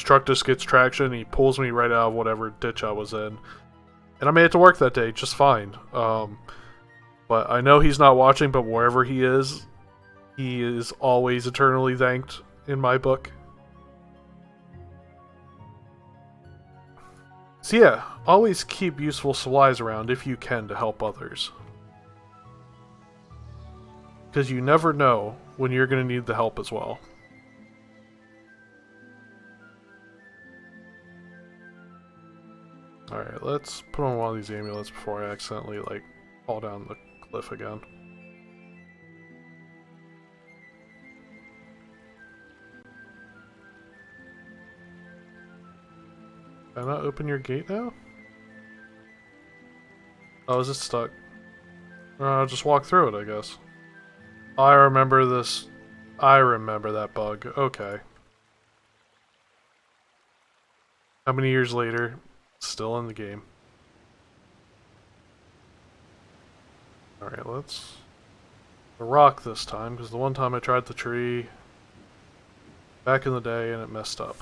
truck just gets traction. And he pulls me right out of whatever ditch I was in, and I made it to work that day just fine. But I know he's not watching, but wherever he is always eternally thanked in my book. So yeah, always keep useful supplies around if you can to help others. Because you never know when you're going to need the help as well. Alright, let's put on one of these amulets before I accidentally, like, fall down the cliff again. Can I not open your gate now? Oh, is it stuck? I'll just walk through it, I guess. I remember this. I remember that bug. Okay. How many years later? Still in the game. Alright, let's... a rock this time, because the one time I tried the tree back in the day and it messed up.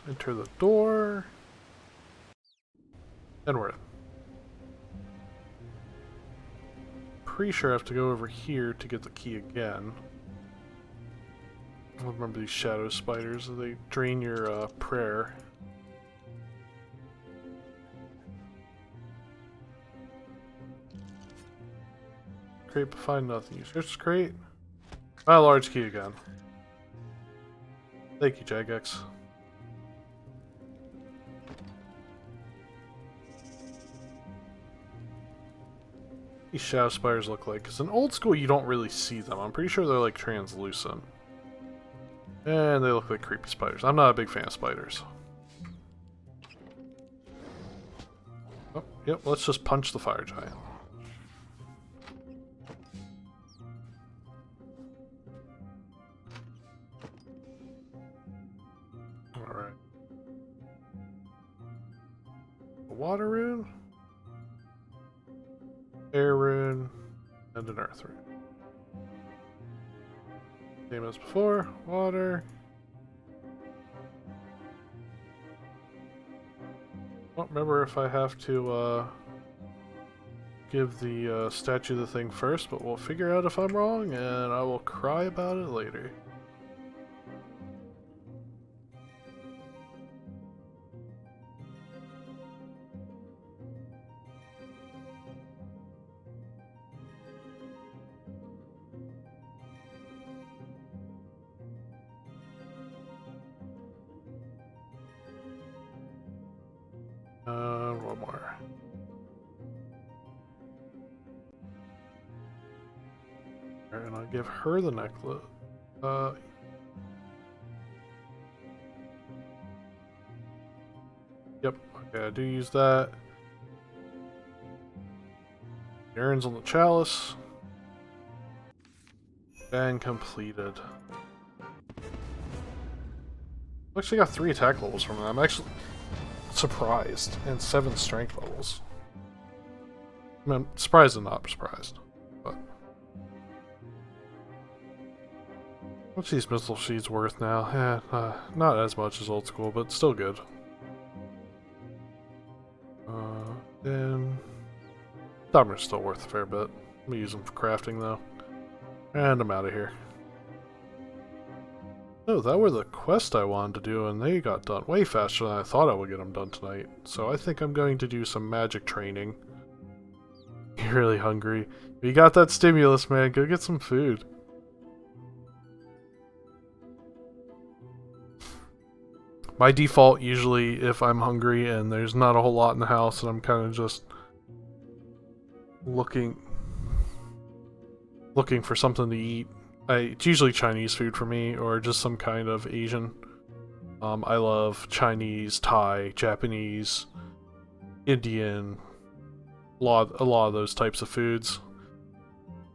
Enter the door. And we're in. Pretty sure I have to go over here to get the key again. I remember these shadow spiders, they drain your prayer. Crate, but find nothing. You search crate. Buy a large key again. Thank you, Jagex. These shadow spiders look like? Because in old school you don't really see them. I'm pretty sure they're like translucent. And they look like creepy spiders. I'm not a big fan of spiders. Oh, yep, let's just punch the fire giant. Alright. A water rune, air rune, and an earth rune. Same as before, water. Don't remember if I have to give the statue the thing first, but we'll figure out if I'm wrong, and I will cry about it later. One more. Alright, and I'll give her the necklace. Yep, okay, I do use that. Errands on the chalice. And completed. I actually got 3 attack levels from that. I'm actually surprised. And 7 strength levels. I mean, I'm surprised and not surprised. But what's these missile sheets worth now? Yeah, not as much as old school, but still good. Then Diamond's still worth a fair bit. I'm gonna use them for crafting though. And I'm out of here. Oh, that were the quest I wanted to do, and they got done way faster than I thought I would get them done tonight. So I think I'm going to do some magic training. You're really hungry. You got that stimulus, man. Go get some food. My default usually, if I'm hungry and there's not a whole lot in the house and I'm kind of just looking for something to eat, it's usually Chinese food for me, or just some kind of Asian. I love Chinese, Thai, Japanese, Indian, a lot of those types of foods.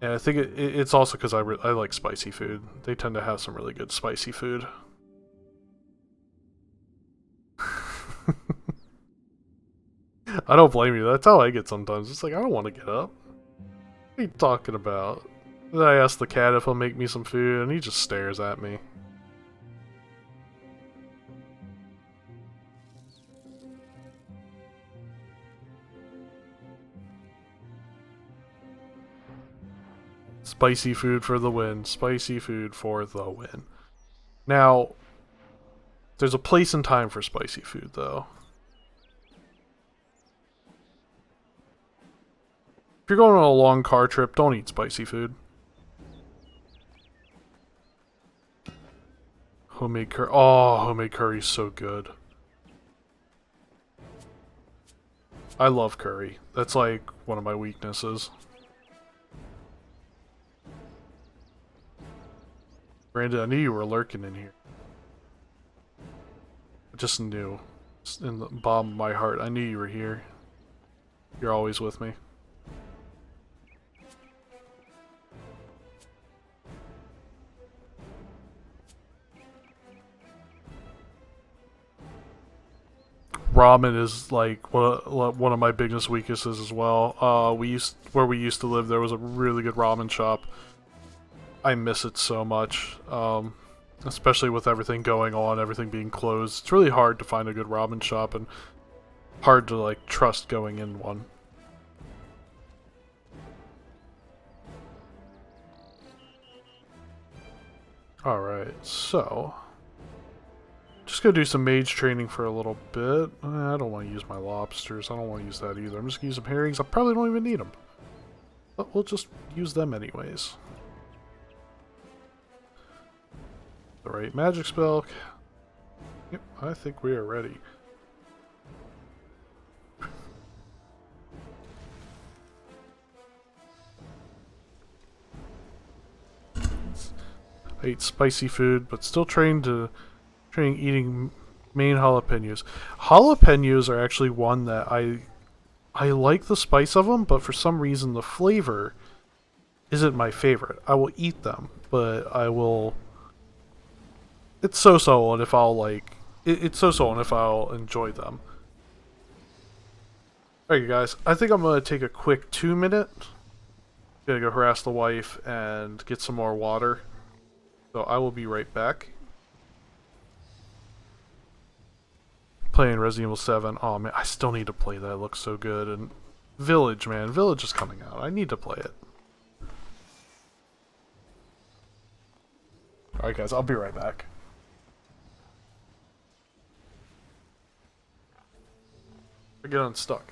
And I think it's also because I like spicy food. They tend to have some really good spicy food. I don't blame you. That's how I get sometimes. It's like, I don't want to get up. What are you talking about? Then I ask the cat if he'll make me some food, and he just stares at me. Spicy food for the win. Spicy food for the win. Now, there's a place and time for spicy food, though. If you're going on a long car trip, don't eat spicy food. Homemade curry. Oh, homemade curry is so good. I love curry. That's like one of my weaknesses. Brandon, I knew you were lurking in here. I just knew. In the bottom of my heart, I knew you were here. You're always with me. Ramen is like one of my biggest weaknesses as well. Where we used to live, there was a really good ramen shop. I miss it so much, especially with everything going on, everything being closed. It's really hard to find a good ramen shop and hard to like trust going in one. Alright, so just gonna do some mage training for a little bit. I don't want to use my lobsters. I don't want to use that either. I'm just gonna use some herrings. I probably don't even need them. But we'll just use them anyways. The right magic spell. Yep, I think we are ready. I eat spicy food, but still trained eating main jalapenos. Jalapenos are actually one that I like the spice of them, but for some reason the flavor isn't my favorite. I will eat them, but I will. It's so-so on if I'll like. It's so-so on if I'll enjoy them. Alright, you guys. I think I'm gonna take a quick 2-minute. Gonna go harass the wife and get some more water. So I will be right back. Playing Resident Evil 7. Oh man, I still need to play that. It looks so good. And Village, man. Village is coming out. I need to play it. Alright guys, I'll be right back. I get unstuck.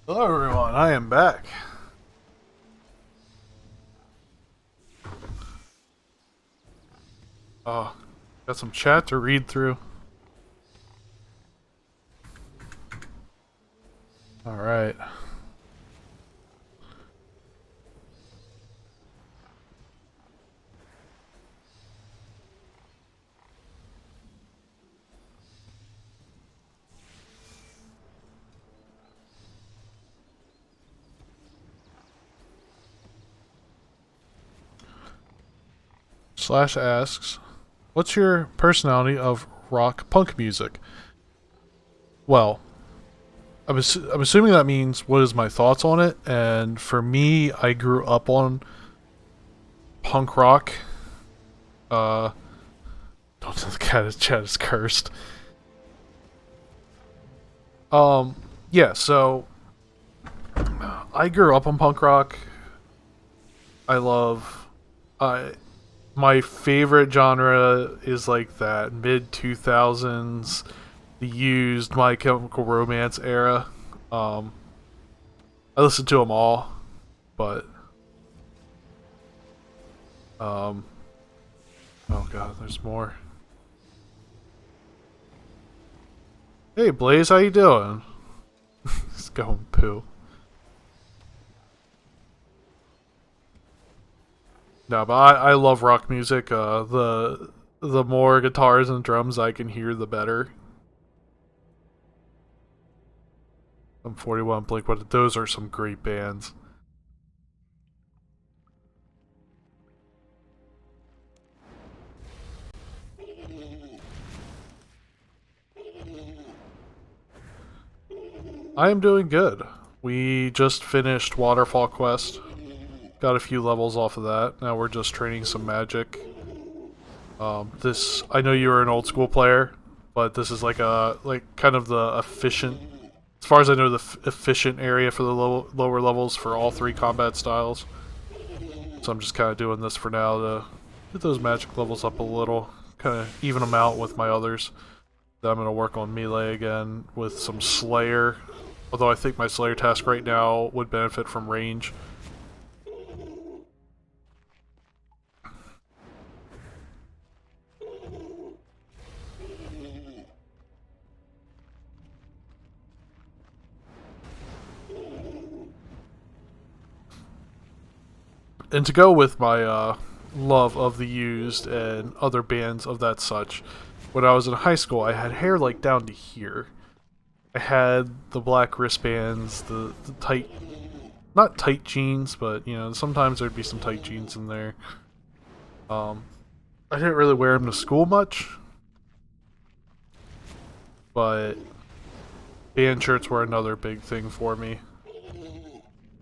Hello everyone, I am back. Oh, got some chat to read through. Alright. Slash asks, what's your personality of rock punk music? Well, I'm assuming that means what is my thoughts on it, and for me, I grew up on punk rock. Don't tell the chat is cursed. Yeah, so I grew up on punk rock. I love, my favorite genre is like that mid 2000s, the used My Chemical Romance era. I listened to them all, but oh god, there's more. Hey Blaze, how you doing? He's going poo. No, but I love rock music. The more guitars and drums I can hear, the better. I'm 41 Blink, but those are some great bands. I am doing good. We just finished Waterfall Quest. Got a few levels off of that. Now we're just training some magic. I know you were an old school player, but this is like kind of the efficient, as far as I know, the efficient area for the lower levels for all three combat styles. So I'm just kind of doing this for now to get those magic levels up a little, kind of even them out with my others. Then I'm going to work on melee again with some Slayer, although I think my Slayer task right now would benefit from range. And to go with my love of the used and other bands of that such, when I was in high school, I had hair like down to here. I had the black wristbands, the tight, not tight jeans, but you know, sometimes there'd be some tight jeans in there. I didn't really wear them to school much, but band shirts were another big thing for me.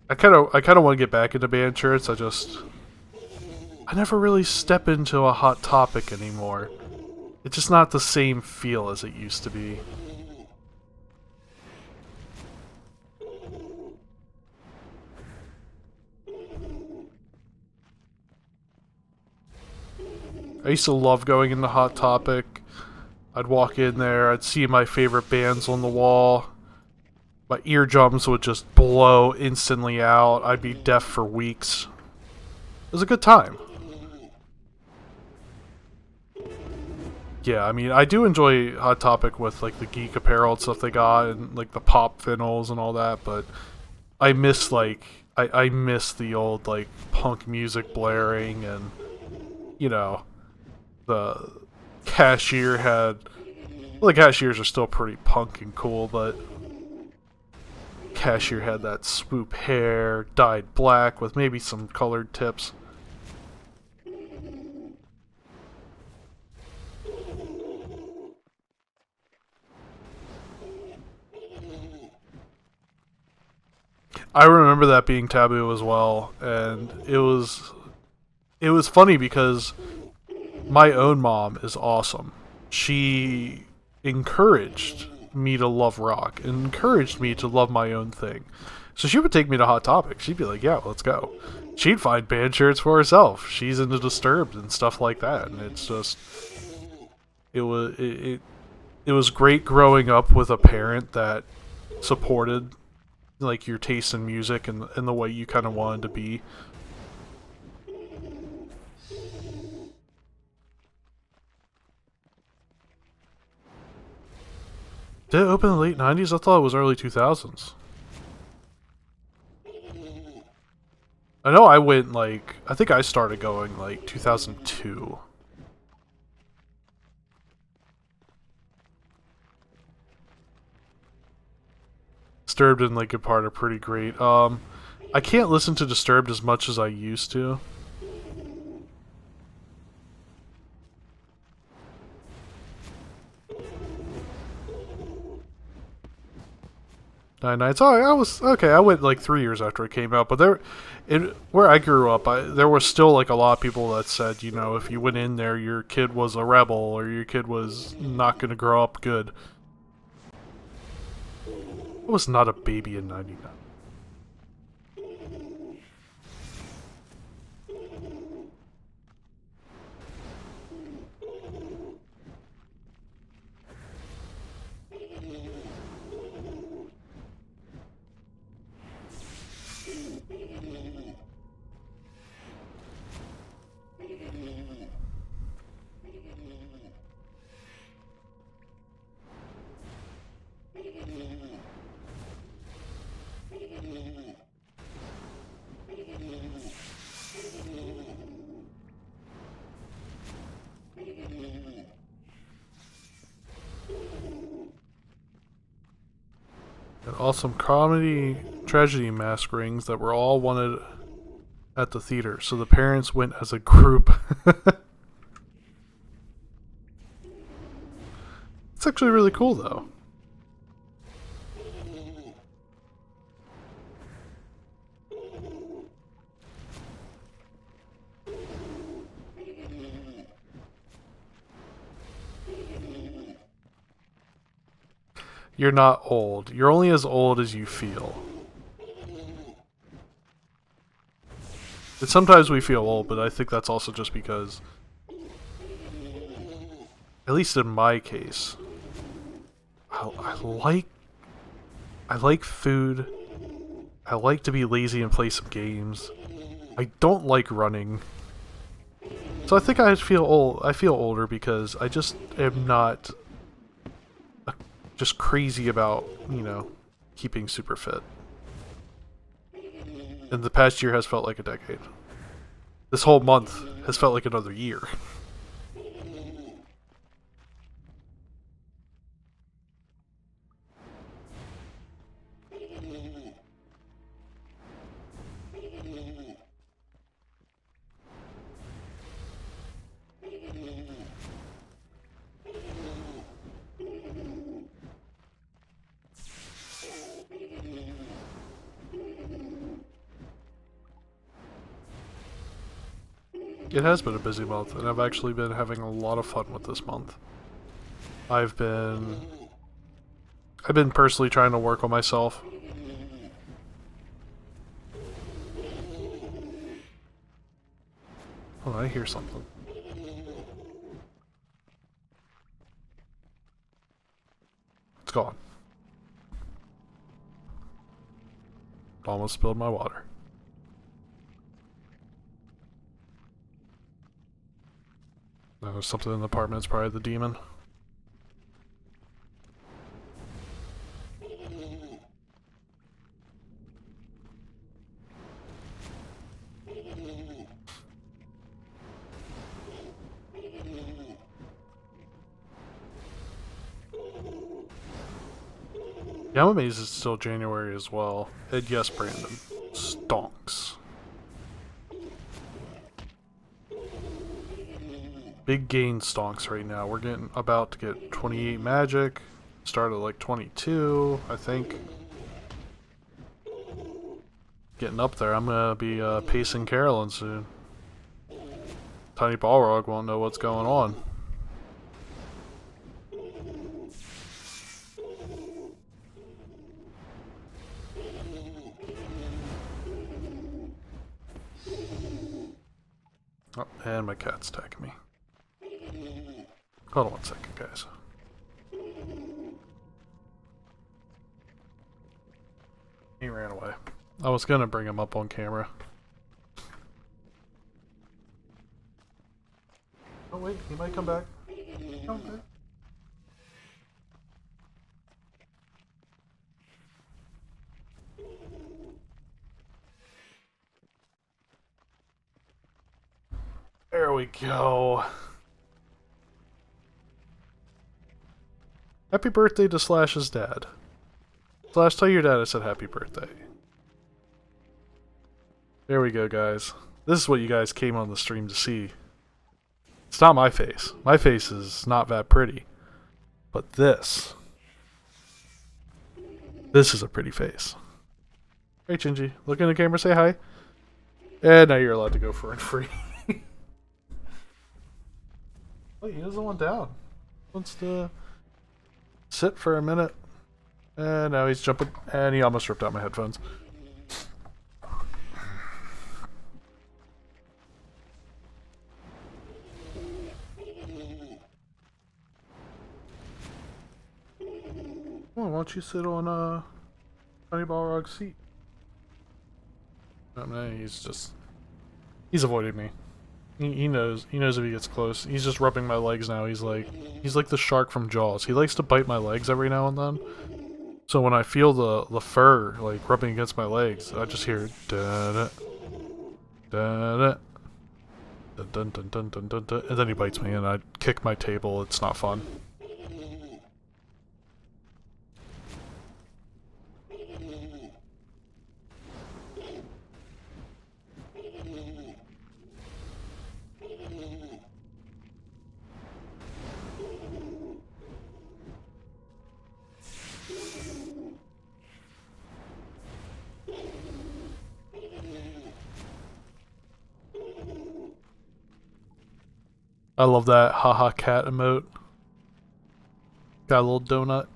I kind of want to get back into band shirts. I never really step into a Hot Topic anymore. It's just not the same feel as it used to be. I used to love going into Hot Topic. I'd walk in there, I'd see my favorite bands on the wall. My eardrums would just blow instantly out. I'd be deaf for weeks. It was a good time. Yeah, I mean, I do enjoy Hot Topic with like the geek apparel and stuff they got, and like the pop vinyls and all that. But I miss I miss the old like punk music blaring, and you know, the cashier had. Well, the cashiers are still pretty punk and cool, but cashier had that swoop hair, dyed black with maybe some colored tips. I remember that being taboo as well, and it was funny because my own mom is awesome. She encouraged me to love rock and encouraged me to love my own thing. So she would take me to Hot Topic. She'd be like, "Yeah, let's go." She'd find band shirts for herself. She's into Disturbed and stuff like that, and it's just it was great growing up with a parent that supported like your taste in music and the way you kind of wanted to be. Did it open in the late 90s? I thought it was early 2000s. I know I went like, I think I started going like 2002. Disturbed and Linkin Park are pretty great. I can't listen to Disturbed as much as I used to. Nine Nights. Oh, I was okay. I went like 3 years after it came out, but where I grew up, there was still like a lot of people that said, you know, if you went in there, your kid was a rebel or your kid was not going to grow up good. I was not a baby in '99. And awesome comedy tragedy mask rings that were all wanted at the theater, so the parents went as a group. It's actually really cool though. You're not old. You're only as old as you feel. And sometimes we feel old, but I think that's also just because, at least in my case, I like food. I like to be lazy and play some games. I don't like running. So I think I feel old. I feel older because I just am not just crazy about, you know, keeping super fit. And the past year has felt like a decade. This whole month has felt like another year. It has been a busy month, and I've actually been having a lot of fun with this month. I've been personally trying to work on myself. Oh, I hear something. It's gone. Almost spilled my water. There's something in the apartment. It's probably the demon. Yeah, I'm amazed it's still January as well. And yes, Brandon. Stonks. Big gain stonks right now. We're getting about to get 28 magic. Started like 22, I think. Getting up there. I'm gonna be pacing Carolyn soon. Tiny Balrog won't know what's going on. Oh, and my cat's attacking me. Hold on 1 second, guys. He ran away. I was gonna bring him up on camera. Oh wait, he might come back. Come back. There we go. Happy birthday to Slash's dad. Slash, tell your dad I said happy birthday. There we go, guys. This is what you guys came on the stream to see. It's not my face. My face is not that pretty. But this. This is a pretty face. Hey, Gingy. Look in the camera, say hi. And now you're allowed to go for it free. Oh, he doesn't want down. He wants to sit for a minute. And now he's jumping. And he almost ripped out my headphones. Come on, why don't you sit on Honey Balrog's seat? Oh, no, he's avoiding me. He knows if he gets close. He's just rubbing my legs now. He's like the shark from Jaws. He likes to bite my legs every now and then. So when I feel the fur like rubbing against my legs, I just hear da da da da dun dun dun dun dun dun, and then he bites me and I kick my table. It's not fun. I love that haha cat emote. Got a little donut.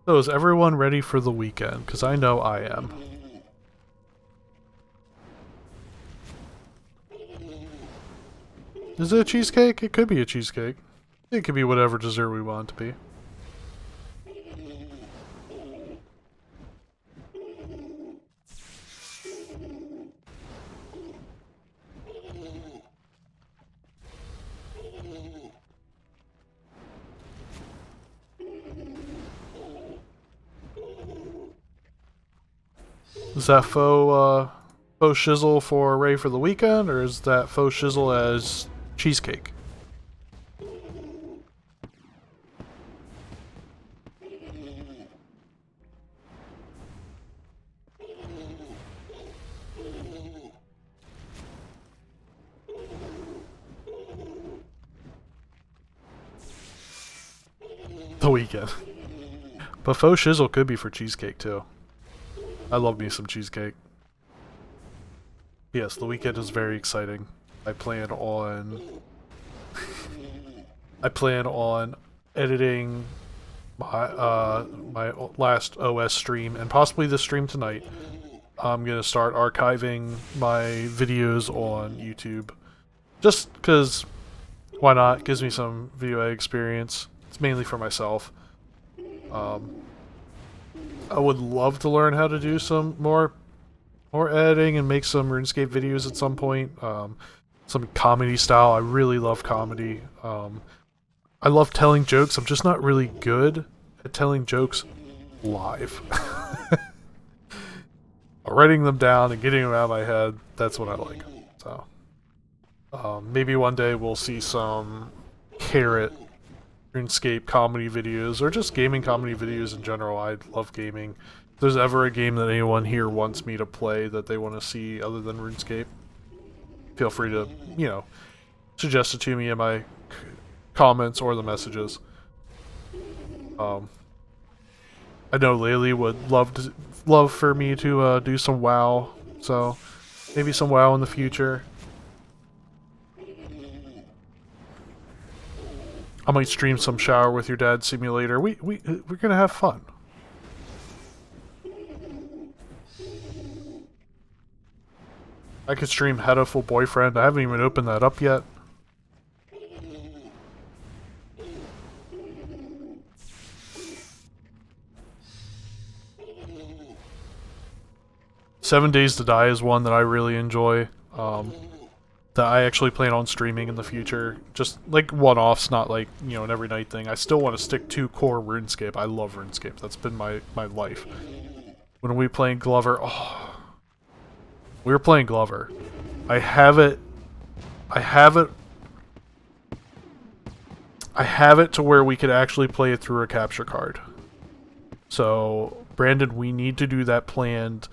So is everyone ready for the weekend? Because I know I am. Is it a cheesecake? It could be a cheesecake. It could be whatever dessert we want it to be. Is that faux shizzle for Ray for the weekend, or is that faux shizzle as cheesecake? The weekend. But faux shizzle could be for cheesecake too. I love me some cheesecake. Yes, the weekend is very exciting. I plan on editing my last OS stream and possibly this stream tonight. I'm gonna start archiving my videos on YouTube, just because why not? It gives me some video experience. It's mainly for myself. I would love to learn how to do some more editing and make some RuneScape videos at some point. Some comedy style. I really love comedy. I love telling jokes. I'm just not really good at telling jokes live. Writing them down and getting them out of my head, that's what I like. So maybe one day we'll see some carrot RuneScape comedy videos, or just gaming comedy videos in general. I love gaming. If there's ever a game that anyone here wants me to play that they want to see other than RuneScape, feel free to, suggest it to me in my comments or the messages. I know Laylee would love for me to do some WoW, so maybe some WoW in the future. I might stream some Shower with Your Dad simulator. We're gonna have fun. I could stream Hatoful Boyfriend. I haven't even opened that up yet. Seven Days to Die is one that I really enjoy. That I actually plan on streaming in the future. Just like one-offs, not like, you know, an every night thing. I still want to stick to core RuneScape. I love RuneScape. That's been my life. When we playing Glover, oh, we were playing Glover. I have it to where we could actually play it through a capture card. So, Brandon, we need to do that planned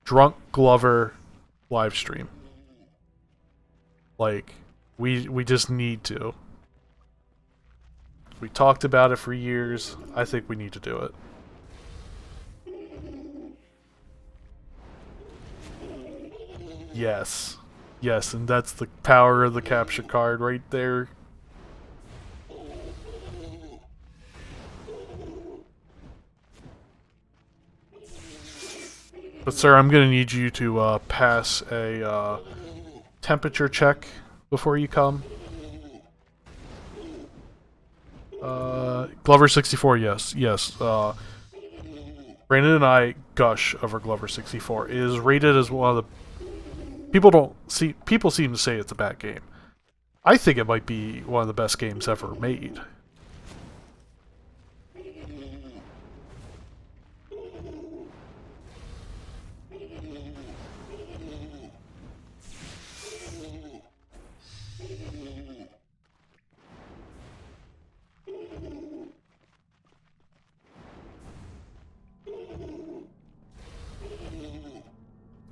Drunk Glover live stream. Like, we just need to. We talked about it for years. I think we need to do it. Yes. Yes, and that's the power of the capture card right there. But sir, I'm gonna need you to pass a temperature check before you come. Glover 64, yes. Brandon and I gush over Glover 64. It is rated as one of the... People seem to say it's a bad game. I think it might be one of the best games ever made.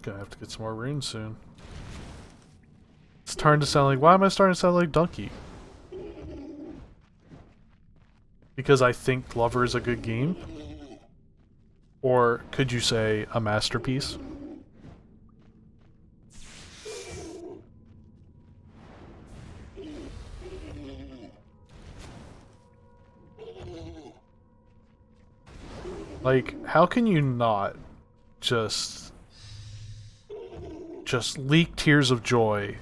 Gonna have to get some more runes soon. It's starting to sound like... Why am I starting to sound like Donkey? Because I think Glover is a good game? Or could you say a masterpiece? Like, how can you not just leak tears of joy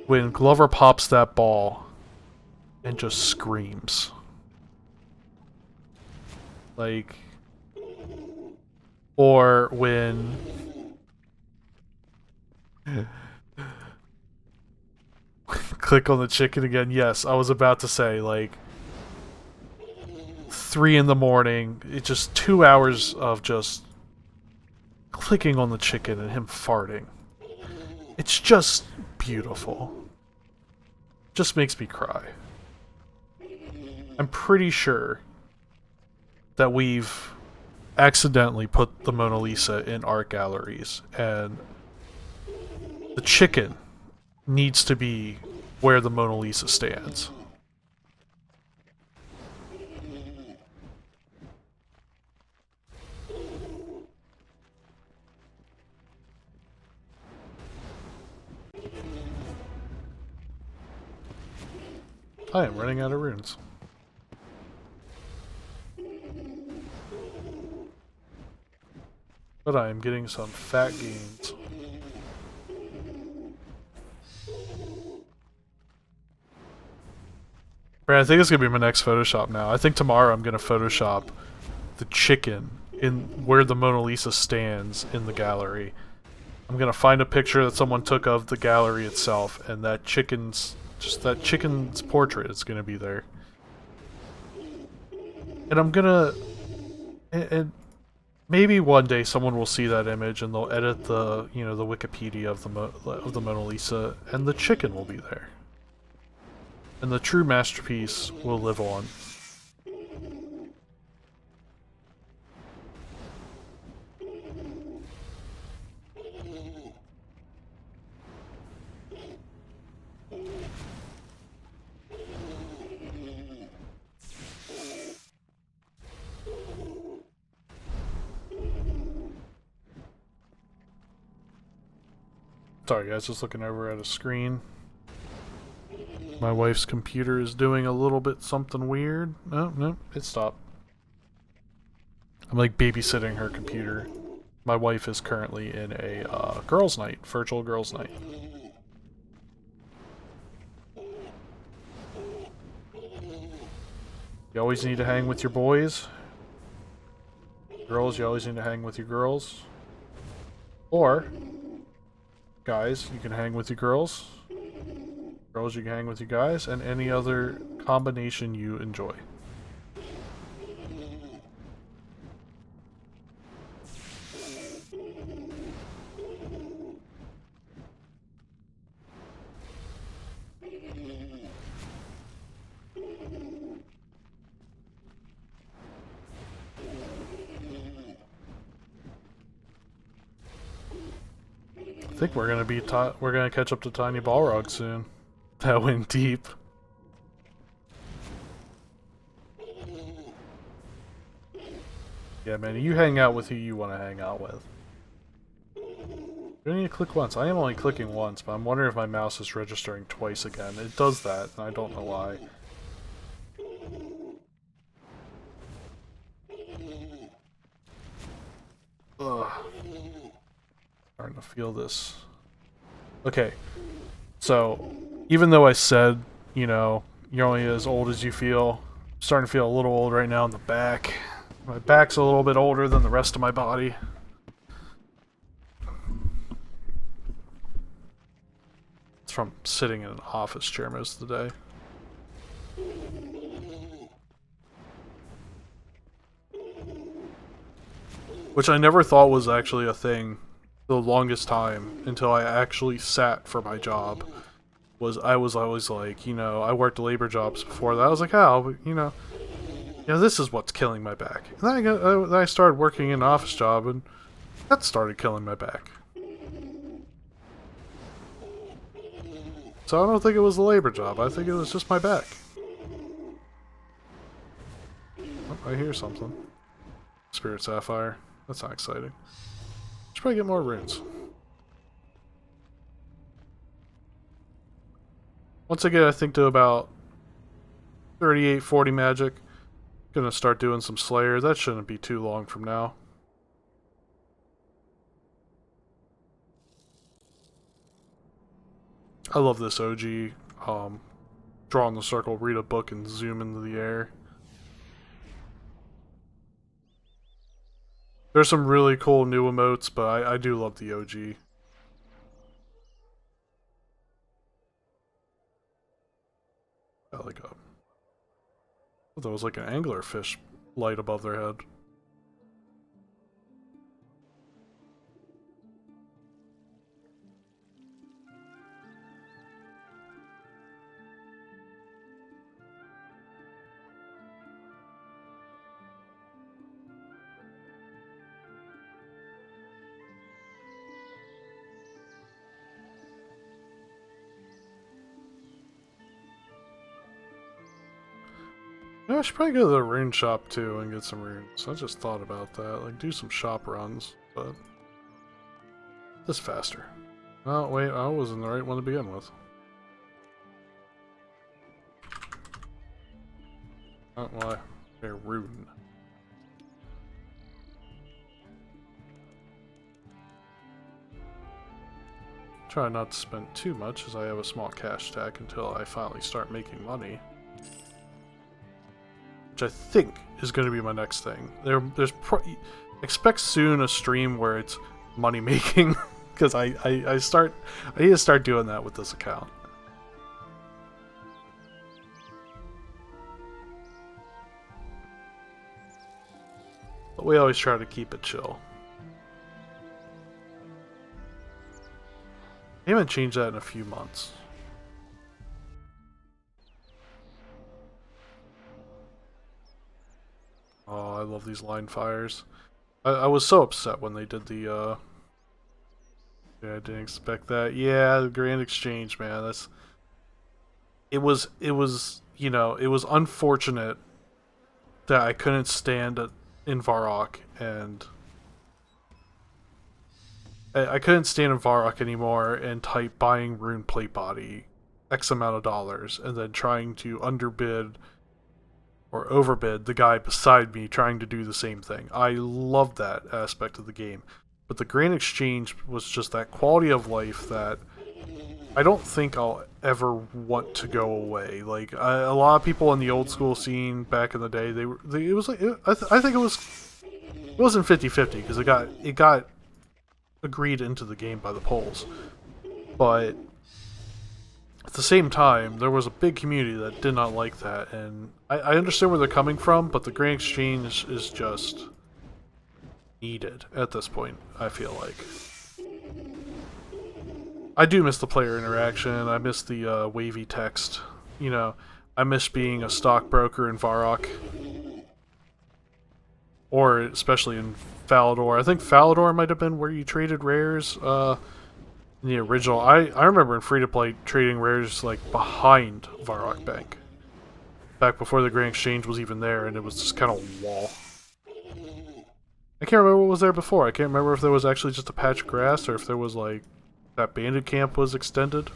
when Glover pops that ball and just screams? Like, or when click on the chicken again. Yes, I was about to say, like, 3 in the morning, it's just 2 hours of just clicking on the chicken and him farting. It's just beautiful. Just makes me cry. I'm pretty sure that we've accidentally put the Mona Lisa in art galleries, and the chicken needs to be where the Mona Lisa stands. I am running out of runes. But I am getting some fat gains. Brad, I think it's gonna be my next Photoshop now. I think tomorrow I'm gonna Photoshop the chicken in where the Mona Lisa stands in the gallery. I'm gonna find a picture that someone took of the gallery itself, and that chicken's portrait is gonna be there. And I'm gonna, and maybe one day someone will see that image and they'll edit the, you know, the Wikipedia of the Mona Lisa, and the chicken will be there. And the true masterpiece will live on. Sorry guys, just looking over at a screen. My wife's computer is doing a little bit something weird. No, it stopped. I'm like babysitting her computer. My wife is currently in a girls' night, virtual girls' night. You always need to hang with your boys. Girls, you always need to hang with your girls. Or, guys, you can hang with your girls. Girls, you can hang with your guys, and any other combination you enjoy. I think we're gonna catch up to Tiny Balrog soon. That went deep. Yeah, man, you hang out with who you want to hang out with. You need to click once. I am only clicking once, but I'm wondering if my mouse is registering twice again. It does that, and I don't know why. Ugh. Starting to feel this. Okay, so even though I said, you know, you're only as old as you feel, I'm starting to feel a little old right now in the back. My back's a little bit older than the rest of my body. It's from sitting in an office chair most of the day. Which I never thought was actually a thing the longest time until I actually sat for my job. I was always like, you know, I worked labor jobs before that. I was like, oh, you know, this is what's killing my back. And then I started working in an office job, and that started killing my back. So I don't think it was the labor job. I think it was just my back. Oh, I hear something. Spirit Sapphire. That's not exciting. Should probably get more runes. Once I get, I think, to about 38, 40 magic, gonna start doing some Slayer. That shouldn't be too long from now. I love this OG. Draw in the circle, read a book, and zoom into the air. There's some really cool new emotes, but I do love the OG. Got like a... I thought that was like an anglerfish light above their head. Yeah, I should probably go to the rune shop too and get some runes. I just thought about that. Like, do some shop runs, but this faster. Oh, wait, I was in the right one to begin with. Oh, well, okay, rune. Try not to spend too much as I have a small cash stack until I finally start making money. Which I think is going to be my next thing. Expect soon a stream where it's money making, because I need to start doing that with this account. But we always try to keep it chill. I haven't changed that in a few months. Oh, I love these line fires. I was so upset when they did the, yeah, I didn't expect that. Yeah, the Grand Exchange, man, it was, you know, it was unfortunate that I couldn't stand in Varrock, and I couldn't stand in Varrock anymore and type buying rune plate body. X amount of dollars and then trying to underbid or overbid the guy beside me trying to do the same thing. I love that aspect of the game. But the Grand Exchange was just that quality of life that I don't think I'll ever want to go away. Like a lot of people in the old school scene back in the day, it was like I think it wasn't 50-50 because it got agreed into the game by the polls, but at the same time there was a big community that did not like that, and I understand where they're coming from, but the Grand Exchange is just needed at this point. I feel like I do miss the player interaction. I miss the wavy text. You know, I miss being a stockbroker in Varrock. Or especially in Falador. I think Falador might have been where you traded rares in the original. I remember in free-to-play trading rares like behind Varrock Bank. Back before the Grand Exchange was even there, and it was just kind of a wall. I can't remember what was there before. I can't remember if there was actually just a patch of grass or if there was like that bandit camp was extended.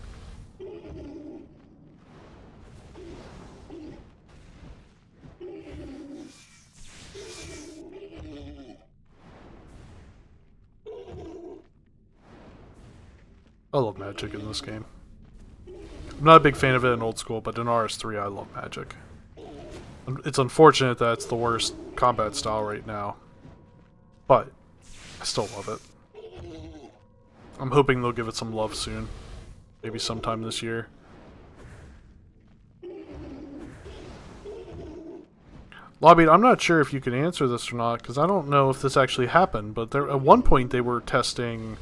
I love magic in this game. I'm not a big fan of it in old school, but in RS3 I love magic. It's unfortunate that it's the worst combat style right now, but I still love it. I'm hoping they'll give it some love soon. Maybe sometime this year. Lobby, I'm not sure if you can answer this or not, because I don't know if this actually happened, but at one point they were testing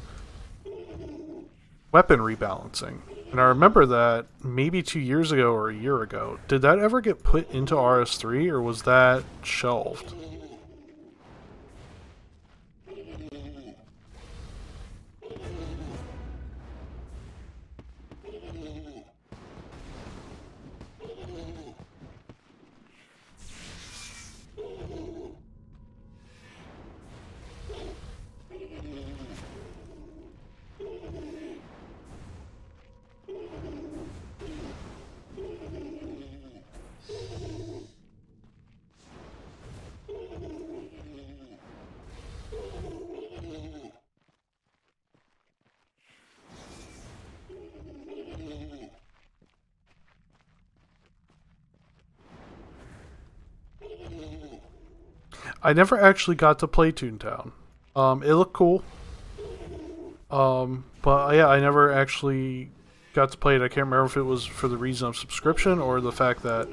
weapon rebalancing. And I remember that maybe 2 years ago or a year ago. Did that ever get put into RS3, or was that shelved? I never actually got to play Toontown. It looked cool. But yeah, I never actually got to play it. I can't remember if it was for the reason of subscription or the fact that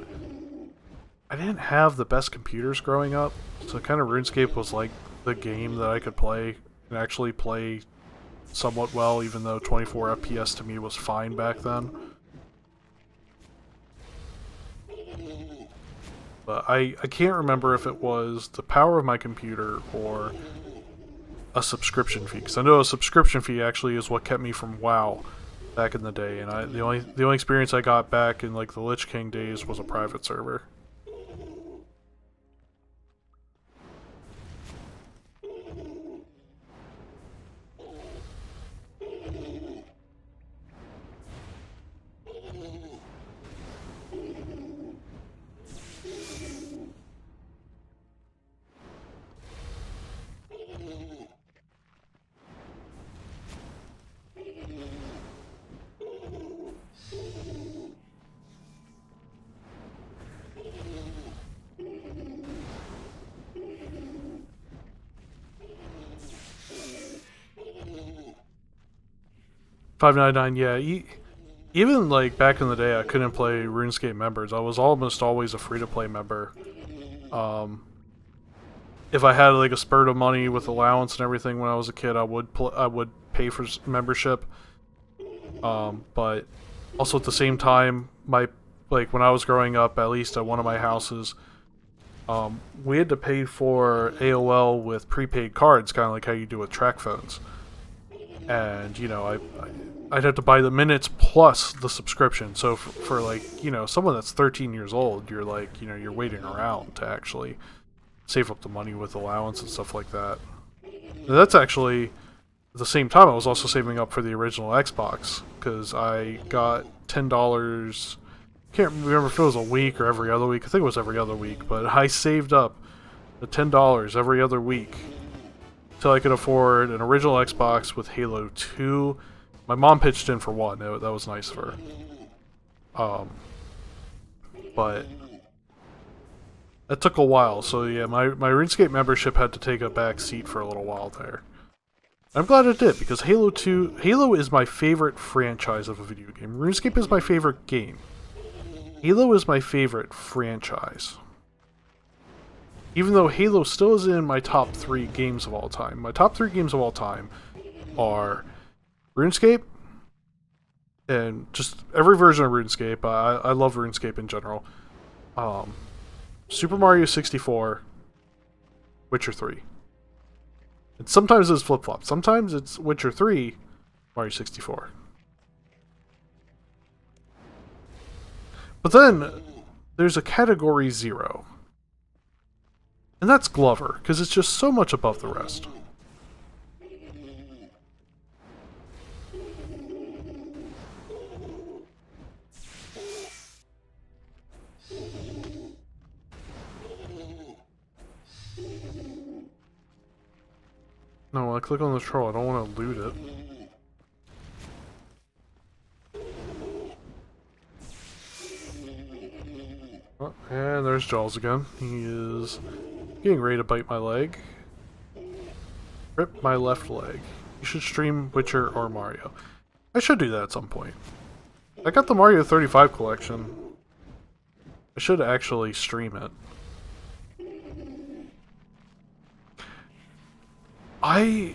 I didn't have the best computers growing up. So kind of RuneScape was like the game that I could play and actually play somewhat well, even though 24 FPS to me was fine back then. But I can't remember if it was the power of my computer or a subscription fee, because I know a subscription fee actually is what kept me from WoW back in the day, and the only experience I got back in like the Lich King days was a private server. $5.99, yeah. Even like back in the day, I couldn't play RuneScape members. I was almost always a free-to-play member. If I had like a spurt of money with allowance and everything when I was a kid, I would pay for membership. But also at the same time, when I was growing up, at least at one of my houses, we had to pay for AOL with prepaid cards, kind of like how you do with track phones. And you know, I'd have to buy the minutes plus the subscription. So for like, you know, someone that's 13 years old, you're like, you know, you're waiting around to actually save up the money with allowance and stuff like that. And that's actually at the same time, I was also saving up for the original Xbox because I got $10. Can't remember if it was a week or every other week. I think it was every other week, but I saved up the $10 every other week until I could afford an original Xbox with Halo 2. My mom pitched in for one. That was nice of her. But that took a while. So yeah, my RuneScape membership had to take a back seat for a little while there. I'm glad it did, because Halo is my favorite franchise of a video game. RuneScape is my favorite game. Halo is my favorite franchise. Even though Halo still is in my top 3 games of all time. My top 3 games of all time are RuneScape, and just every version of RuneScape. I love RuneScape in general. Super Mario 64, Witcher 3. And sometimes it's flip-flop. Sometimes it's Witcher 3, Mario 64. But then, there's a category 0. And that's Glover, because it's just so much above the rest. No, when I click on the troll, I don't want to loot it. Oh, and there's Jaws again. He is getting ready to bite my leg. Rip my left leg. You should stream Witcher or Mario. I should do that at some point. I got the Mario 35 collection. I should actually stream it. I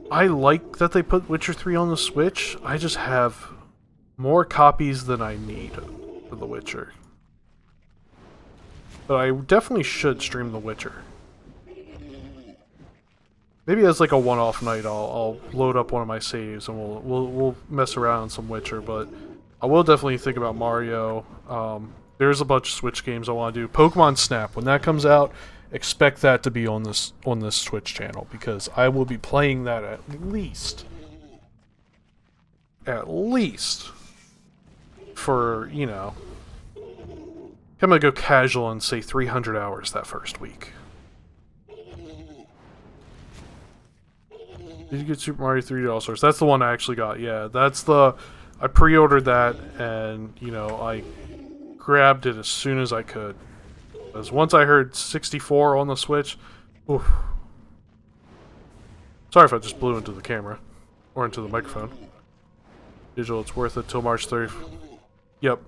like that they put Witcher 3 on the Switch. I just have more copies than I need for The Witcher. But I definitely should stream The Witcher. Maybe as like a one-off night, I'll load up one of my saves and we'll mess around on some Witcher. But I will definitely think about Mario. There's a bunch of Switch games I want to do. Pokemon Snap, when that comes out, expect that to be on this Twitch channel, because I will be playing that at least for, you know, I'm gonna go casual and say 300 hours that first week. Did you get Super Mario 3D All Stars? That's the one I actually got. Yeah, I pre-ordered that, and you know, I grabbed it as soon as I could. Because once I heard 64 on the Switch, oof. Sorry if I just blew into the camera. Or into the microphone. Digital, it's worth it till March 30th. Yep,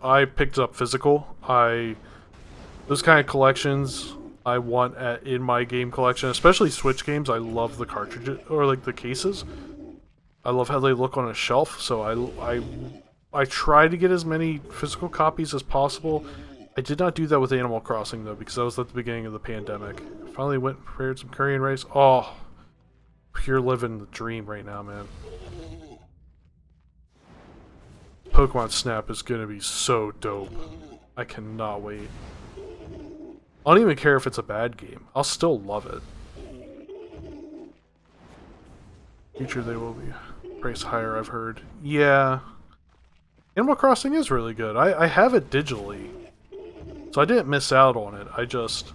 I picked up physical. Those kind of collections I want in my game collection, especially Switch games. I love the cartridges, or like the cases. I love how they look on a shelf, so I try to get as many physical copies as possible. I did not do that with Animal Crossing, though, because that was at the beginning of the pandemic. Finally went and prepared some Korean rice. Oh, pure living the dream right now, man. Pokemon Snap is going to be so dope. I cannot wait. I don't even care if it's a bad game. I'll still love it. Future they will be priced higher, I've heard. Yeah. Animal Crossing is really good. I have it digitally. So I didn't miss out on it. I just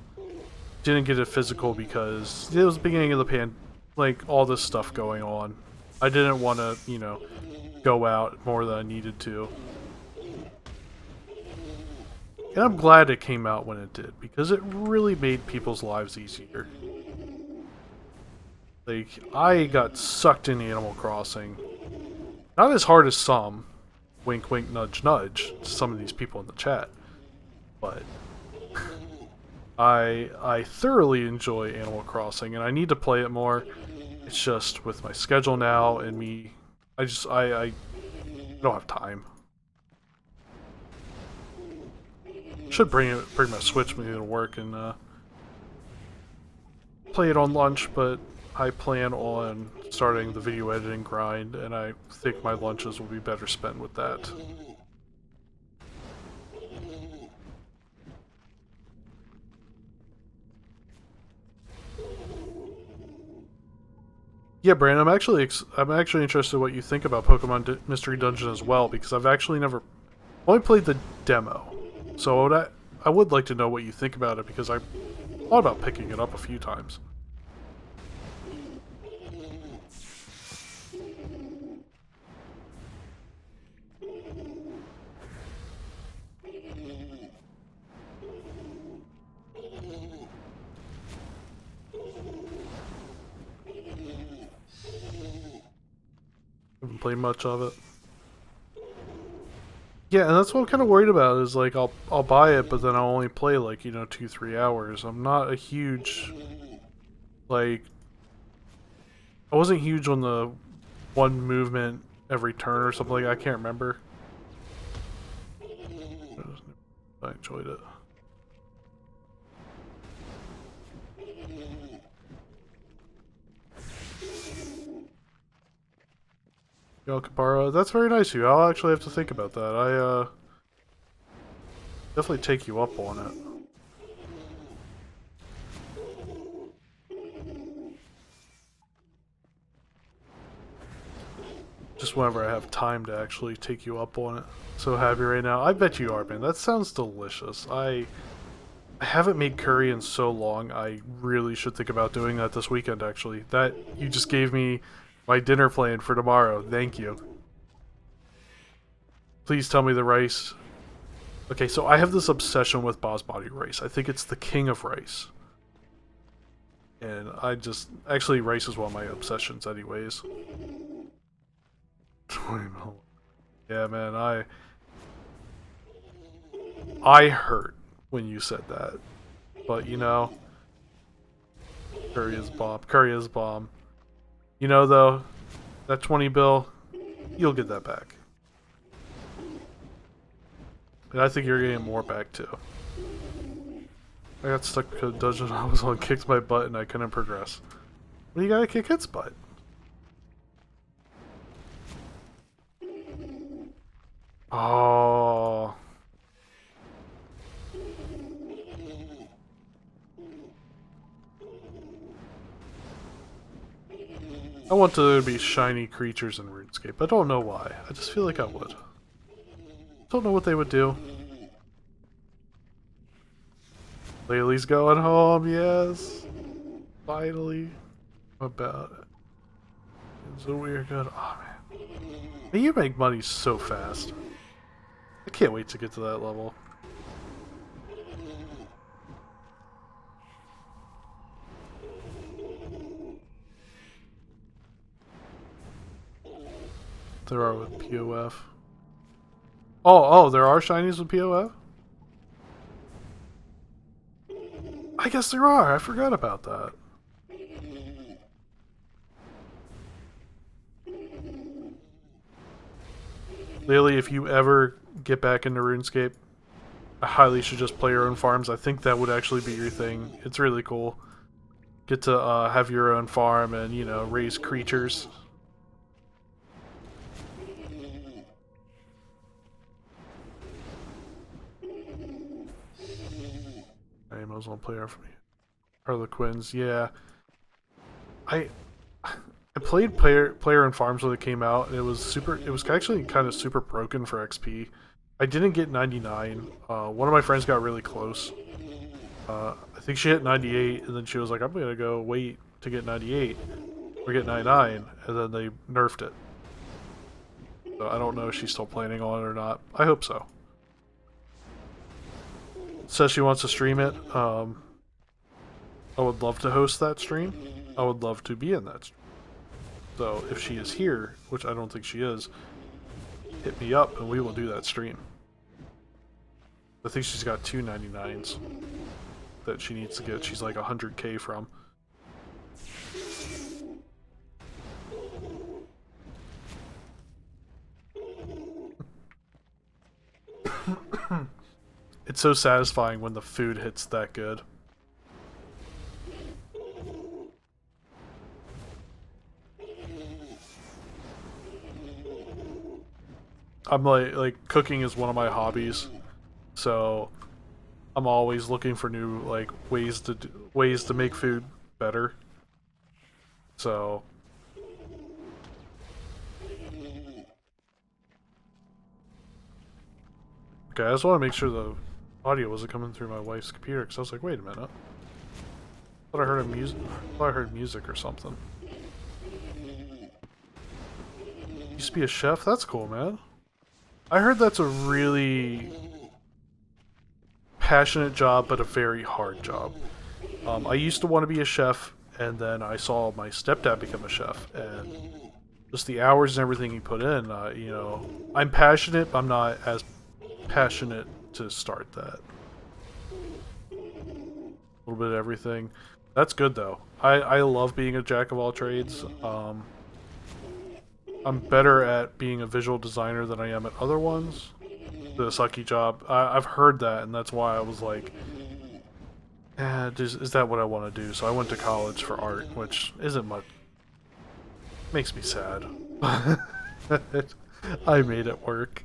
didn't get it physical because it was the beginning of the like all this stuff going on. I didn't want to, you know, go out more than I needed to. And I'm glad it came out when it did, because it really made people's lives easier. Like, I got sucked into Animal Crossing. Not as hard as some. Wink, wink, nudge, nudge to some of these people in the chat. But I thoroughly enjoy Animal Crossing, and I need to play it more. It's just with my schedule now and me, I don't have time. Should bring my Switch with me to work and play it on lunch, but I plan on starting the video editing grind, and I think my lunches will be better spent with that. Yeah, Brandon, I'm actually interested in what you think about Mystery Dungeon as well, because I've actually never only played the demo. So I would like to know what you think about it, because I thought about picking it up a few times. Haven't played much of it. Yeah, and that's what I'm kind of worried about. Is like I'll buy it, but then I'll only play like 2-3 hours. I'm not a huge like I wasn't huge on the one movement every turn or something like that. I can't remember. I enjoyed it. Yo, Kapara, that's very nice of you. I'll actually have to think about that. I definitely take you up on it. Just whenever I have time to actually take you up on it. So happy right now. I bet you are, man. That sounds delicious. I haven't made curry in so long. I really should think about doing that this weekend, actually. That, you just gave me my dinner plan for tomorrow. Thank you. Please tell me the rice. Okay, so I have this obsession with basmati rice. I think it's the king of rice. And actually, rice is one of my obsessions anyways. 20 mil. Yeah, man, I hurt when you said that. But, curry is bomb. Curry is bomb. Though, that 20 bill, you'll get that back. And I think you're getting more back, too. I got stuck in a dungeon I was on, kicked my butt, and I couldn't progress. Well, you gotta kick its butt. Oh. I want there to be shiny creatures in RuneScape. I don't know why. I just feel like I would. Don't know what they would do. Laylee's going home, yes. Finally. About it. It's a weird good. Oh man. Man, you make money so fast. I can't wait to get to that level. There are with POF. Oh, there are shinies with POF? I guess there are. I forgot about that. Lily, if you ever get back into RuneScape, I highly should just play your own farms. I think that would actually be your thing. It's really cool. Get to have your own farm and, raise creatures. I might as well play for me. Harlequins, yeah. I played player and farms when it came out, and it was actually kind of super broken for XP. I didn't get 99. One of my friends got really close. I think she hit 98, and then she was like, I'm gonna go wait to get 98 or get 99, and then they nerfed it. So I don't know if she's still planning on it or not. I hope so. Says she wants to stream it. I would love to host that stream. I would love to be in that stream. So if she is here, which I don't think she is, hit me up and we will do that stream. I think she's got 2 99s that she needs to get. She's like 100k from. It's so satisfying when the food hits that good. I'm like cooking is one of my hobbies, so I'm always looking for new ways to make food better. So Okay, I just want to make sure the audio wasn't coming through my wife's computer, because I was like, wait a minute. I thought I heard music or something. Used to be a chef? That's cool, man. I heard that's a really passionate job, but a very hard job. I used to want to be a chef, and then I saw my stepdad become a chef, and just the hours and everything he put in, you know, I'm passionate, but I'm not as passionate to start that. A little bit of everything. That's good, though. I love being a jack of all trades. I'm better at being a visual designer than I am at other ones. The sucky job. I've heard that, and that's why I was like, is that what I want to do? So I went to college for art, which isn't much. Makes me sad. I made it work.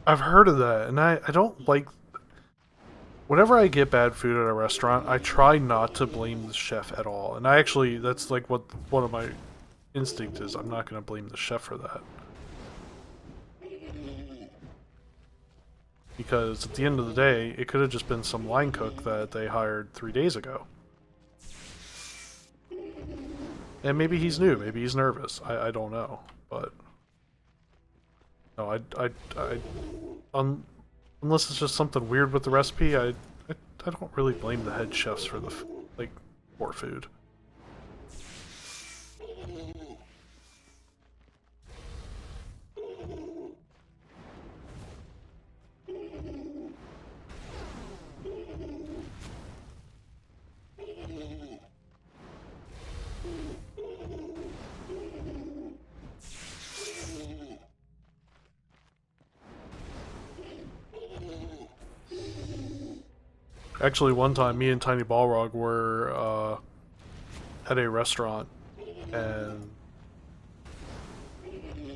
I've heard of that, and I don't like... Whenever I get bad food at a restaurant, I try not to blame the chef at all. And I actually, that's like what one of my instincts is. I'm not going to blame the chef for that. Because at the end of the day, it could have just been some line cook that they hired 3 days ago. And maybe he's new, maybe he's nervous. I don't know, but... No, unless it's just something weird with the recipe, I don't really blame the head chefs for the, like, poor food. Actually, one time, me and Tiny Balrog were at a restaurant, and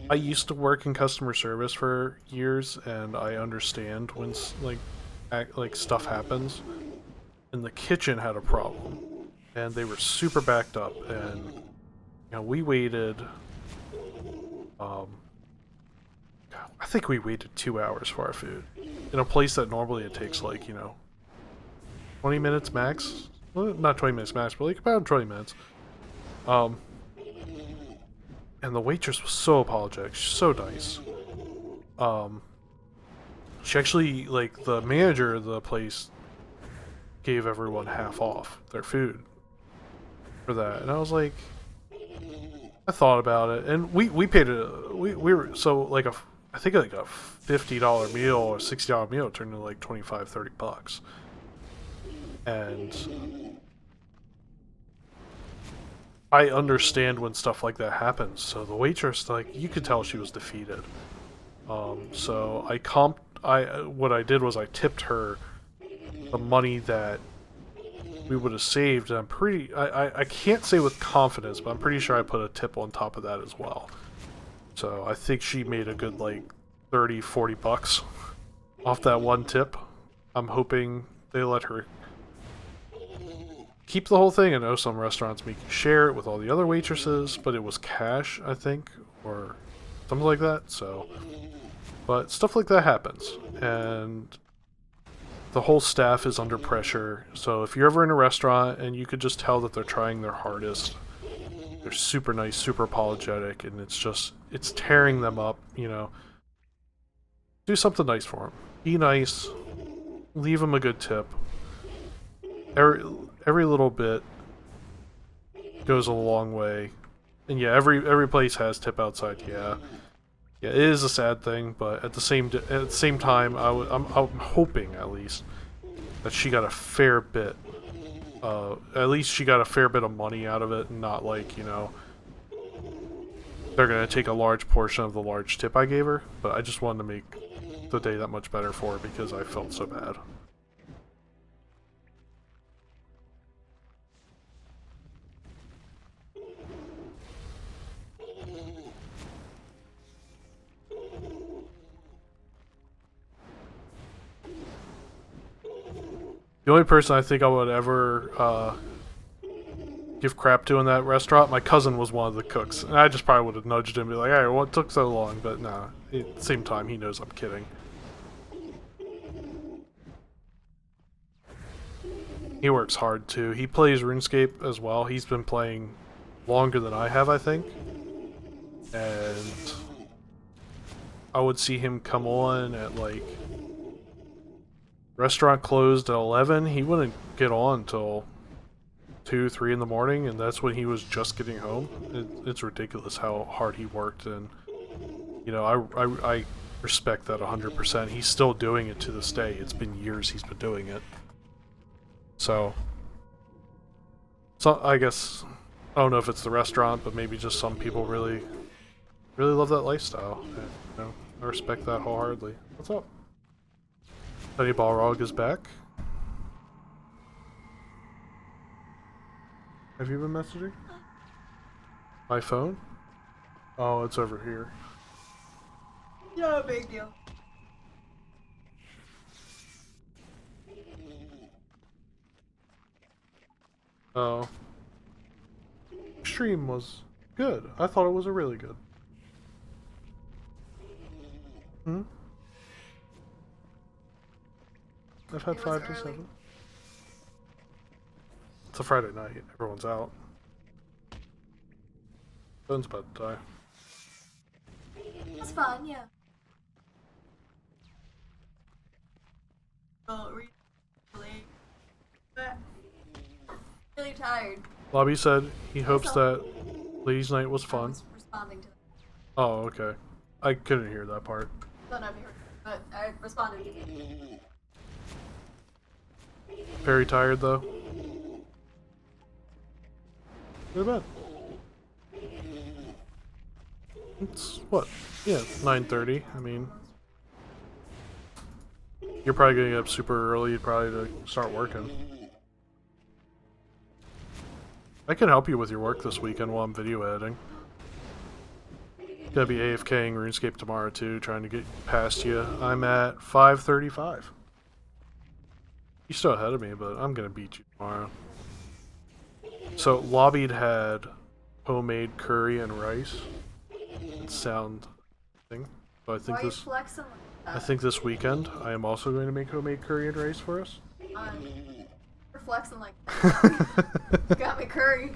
I used to work in customer service for years, and I understand when like stuff happens. And the kitchen had a problem, and they were super backed up, and you know, we waited. I think we waited 2 hours for our food in a place that normally it takes like 20 minutes max. Well, not 20 minutes max, but like about 20 minutes. And the waitress was so apologetic. She's so nice. She actually, like, the manager of the place gave everyone half off their food for that. And I was like, I thought about it, and we paid we were, so like I think like a $50 meal or $60 meal turned into like 25, 30 bucks. And I understand when stuff like that happens. So the waitress, like, you could tell she was defeated. So what I did was I tipped her the money that we would have saved. And I can't say with confidence, but I'm pretty sure I put a tip on top of that as well. So I think she made a good like 30, 40 bucks off that one tip. I'm hoping they let her keep the whole thing. I know some restaurants make you share it with all the other waitresses, but it was cash, I think, or something like that. So, but stuff like that happens, and the whole staff is under pressure. So if you're ever in a restaurant and you could just tell that they're trying their hardest, they're super nice, super apologetic, and it's tearing them up, do something nice for them. Be nice, leave them a good tip. Every little bit goes a long way. And yeah, every place has tip outside. Yeah, it is a sad thing, but at the same time, I'm hoping at least that she got a fair bit. At least she got a fair bit of money out of it, and not like they're gonna take a large portion of the large tip I gave her. But I just wanted to make the day that much better for her because I felt so bad. The only person I think I would ever give crap to in that restaurant, my cousin was one of the cooks, and I just probably would have nudged him and be like, "Hey, what took so long?" But nah, at the same time, he knows I'm kidding. He works hard too. He plays RuneScape as well. He's been playing longer than I have, I think. And I would see him come on at like restaurant closed at 11. He wouldn't get on till 2, 3 in the morning, and that's when he was just getting home. It's ridiculous how hard he worked, and you know, I respect that 100%. He's still doing it to this day. It's been years he's been doing it. So I guess, I don't know if it's the restaurant, but maybe just some people really love that lifestyle. And, you know, I respect that wholeheartedly. What's up? Teddy Balrog is back. Have you been messaging? My phone? Oh, it's over here. No big deal. Oh. Stream was good. I thought it was a really good. Hmm? I've had 5 to 7. It's a Friday night. Everyone's out. Phone's about to die. That's fun, yeah. Oh, really tired. Bobby said he hopes that Ladies' Night was fun. I was responding to that. Oh, okay. I couldn't hear that part. Don't know if you heard, but I responded to it. Very tired though. Go to bed. It's what? Yeah, 9:30. I mean, you're probably gonna get up super early, probably to start working. I can help you with your work this weekend while I'm video editing. Gonna be AFKing RuneScape tomorrow too, trying to get past you. I'm at 5:35. You're still ahead of me, but I'm gonna beat you tomorrow. So Lobbied had homemade curry and rice. And sound thing. So I think this. Flexing like that? I think this weekend I am also going to make homemade curry and rice for us. You're flexing like that. Got me curry.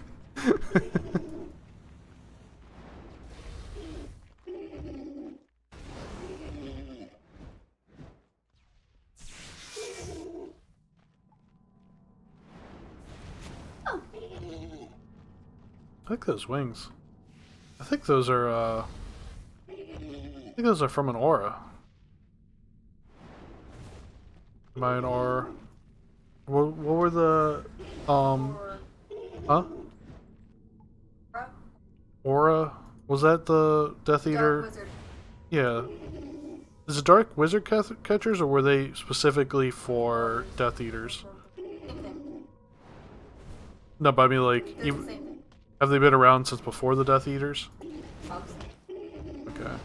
I like those wings. I think those are from an aura. Am I an aura? What were the huh? Aura? Was that the Death Eater? Dark Wizard. Yeah. Is it Dark Wizard catchers, or were they specifically for Death Eaters? Same thing. No, but I mean, like, They're the same thing. have they been around since before the Death Eaters? Okay.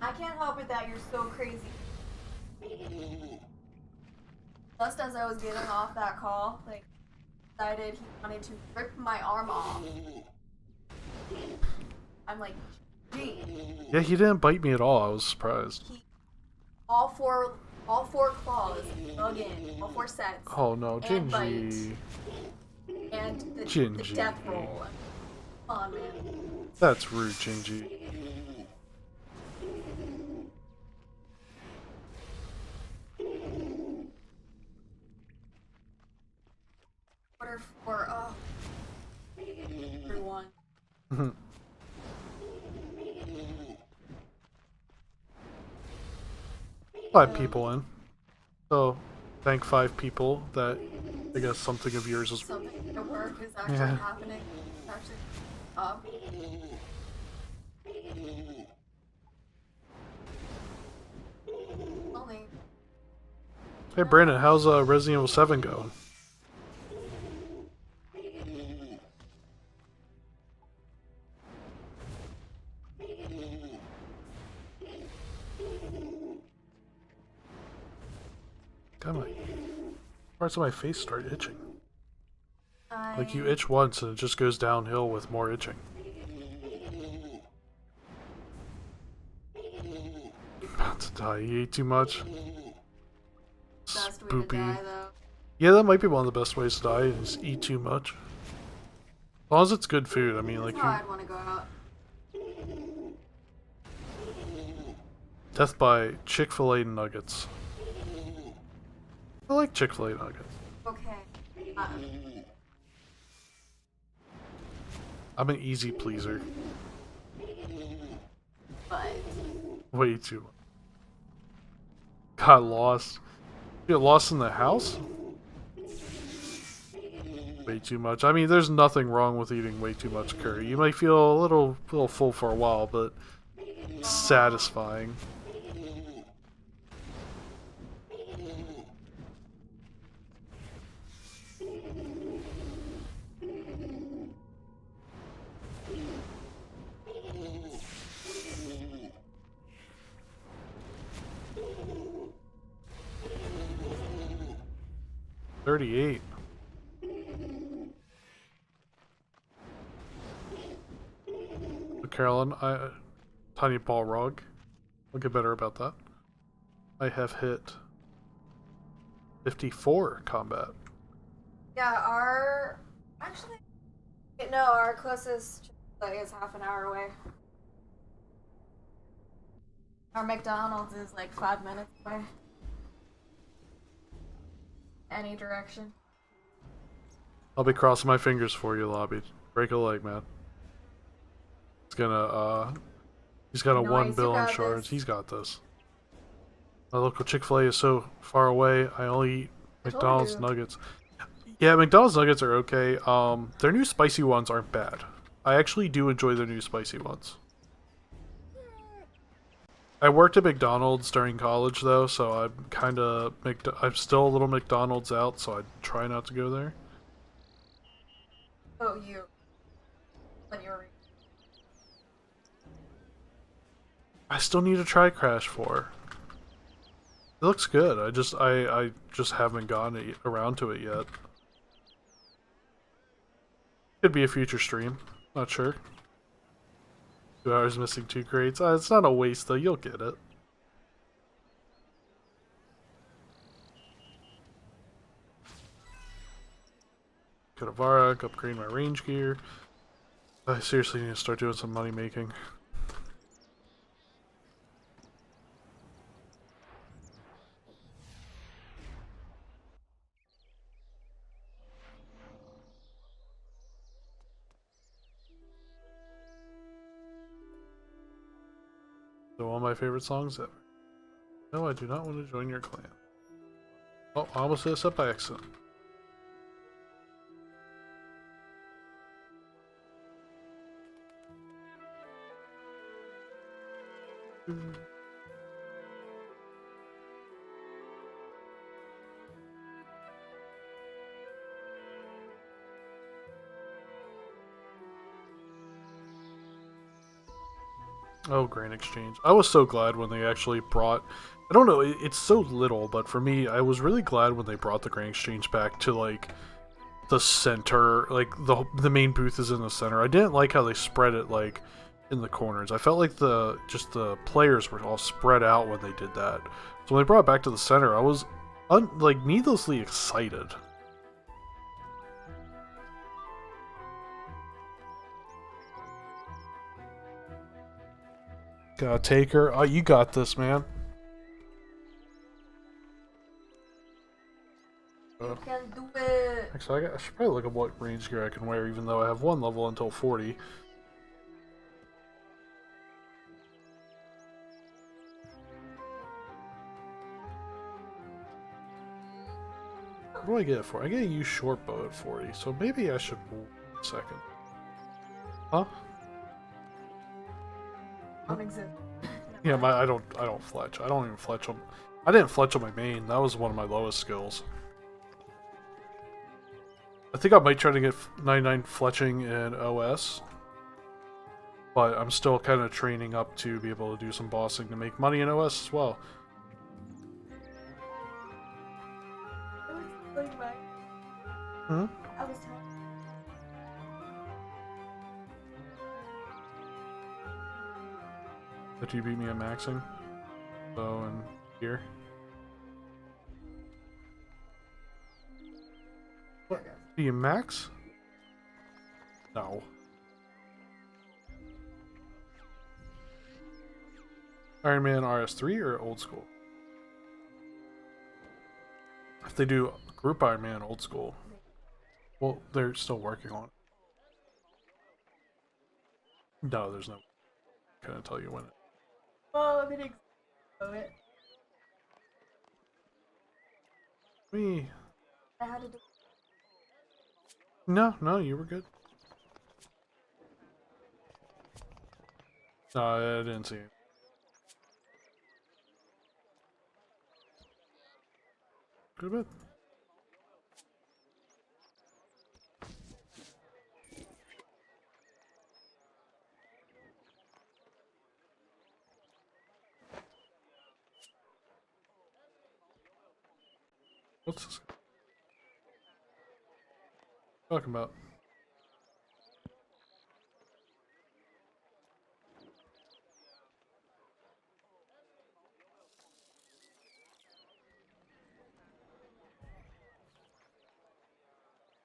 I can't help it that you're so crazy. Just as I was getting off that call, like, decided he wanted to rip my arm off. I'm like, gee. Yeah, he didn't bite me at all. I was surprised. All four claws dug in, all 4 sets. Oh no, And Gingy. And the Gingy. death roll. Come on, man. That's rude, Gingy. Order for, everyone. 5 people in. So, thank 5 people that I guess something of yours is. Something at work is actually Yeah. happening. It's actually up. Only. Hey Brandon, how's Resident Evil 7 going? Come on. Parts of my face start itching. I... Like you itch once and it just goes downhill with more itching. About to die. You ate too much. Best way to die, though. Yeah, that might be one of the best ways to die, is eat too much. As long as it's good food, I mean, That's like... how I'd want to go out. Death by Chick-fil-A nuggets. I like Chick-fil-A nuggets. Okay. I'm an easy pleaser. But... Way too much. Got lost. You get lost in the house? Way too much. I mean, there's nothing wrong with eating way too much curry. You might feel a little full for a while, but it's satisfying. $38. Carolyn, Tiny Ball Rog. I'll get better about that. I have hit 54 combat. Yeah, actually, no, our closest Chick-fil-A is half an hour away. Our McDonald's is like 5 minutes away. Any direction. I'll be crossing my fingers for you, Lobby. Break a leg, man. It's gonna, he's got a Nice, 1 bill you got insurance. this. He's got this. My local Chick-fil-A is so far away, I only eat McDonald's nuggets. Yeah, McDonald's nuggets are okay. Their new spicy ones aren't bad. I actually do enjoy their new spicy ones. I worked at McDonald's during college though, so I'm still a little McDonald's out, so I try not to go there. Oh, you. When you were... I still need to try Crash 4. It looks good. I just haven't gotten around to it yet. Could be a future stream. Not sure. 2 hours missing 2 crates. It's not a waste though. You'll get it. Go to Varrock, upgrade my range gear. I seriously need to start doing some money making. So one of my favorite songs ever. No, I do not want to join your clan. Oh, I almost hit this up by accident. Oh, Grain Exchange. I was so glad when they actually brought... I don't know, it's so little, but for me, I was really glad when they brought the Grain Exchange back to, like, the center. Like, the main booth is in the center. I didn't like how they spread it, like, in the corners. I felt like the players were all spread out when they did that. So when they brought it back to the center, I was, like, needlessly excited. Gotta take her. Oh, you got this, man. You can do it. Actually, I should probably look at what range gear I can wear, even though I have 1 level until 40. What do I get it for? I get a use short bow at 40, so maybe I should... 1 second. Huh? Don't exist. Yeah, I don't fletch. I don't even fletch on... I didn't fletch on my main. That was one of my lowest skills. I think I might try to get 99 fletching in OS. But I'm still kind of training up to be able to do some bossing to make money in OS as well. I was playing Hmm? I was telling. That you beat me at maxing? So, and here. What? Do you max? No. Iron Man RS3 or old school? If they do Group Iron Man old school, well, they're still working on it. No, there's no. Couldn't tell you when it. Well, if it exists, it. Me. I had to do. No, you were good. No, I didn't see it. Good bit. What's this talking about?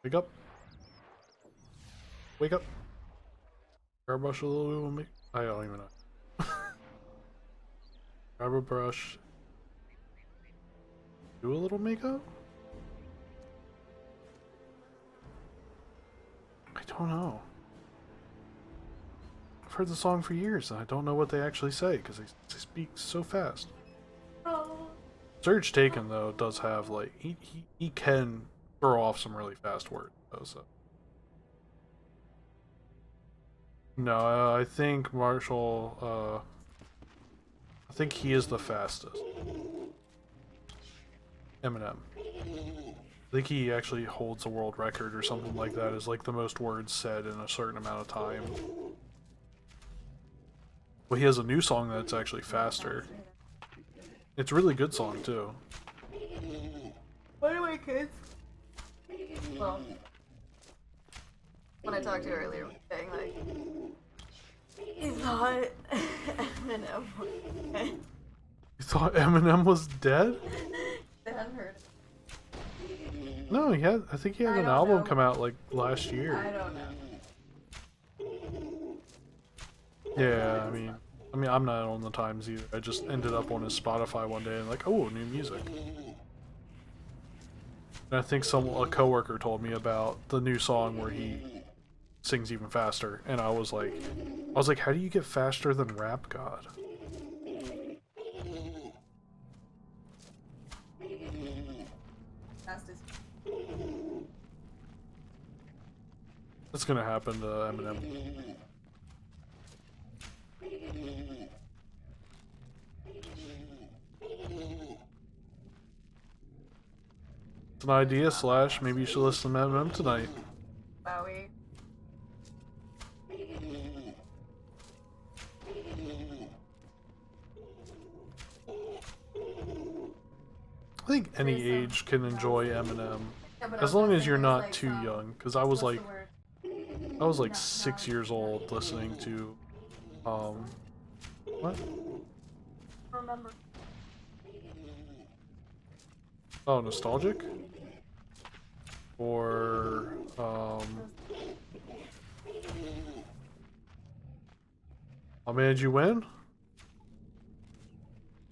Wake up. Wake up. Airbrush a little bit. I don't even know. Grab a brush. Do a little makeup? I don't know. I've heard the song for years and I don't know what they actually say because they speak so fast. Oh. Surge Taken though does have like he can throw off some really fast words though, so. No, I think Marshall I think he is the fastest. Eminem. I think he actually holds a world record or something like that as like the most words said in a certain amount of time. Well, he has a new song that's actually faster. It's a really good song too. By the way, kids. Well, when I talked to you earlier, we were saying like, you thought Eminem was dead. You thought Eminem was dead? They hadn't heard it. No, he had. I think he had an album come out like last year. I don't know. Yeah, I mean, I'm not on the times either. I just ended up on his Spotify one day and like, oh, new music. And I think a coworker told me about the new song where he sings even faster, and I was like, how do you get faster than Rap God? Fastest. That's gonna happen to Eminem. It's an idea / maybe you should listen to Eminem tonight. Bowie. I think any age can enjoy Eminem, Yeah, but as long as you're there's, not like, too some- young. Because I was what's like, the word? I was like 6 years old listening to, what? Remember. Oh, nostalgic? Or, oh man, did you win?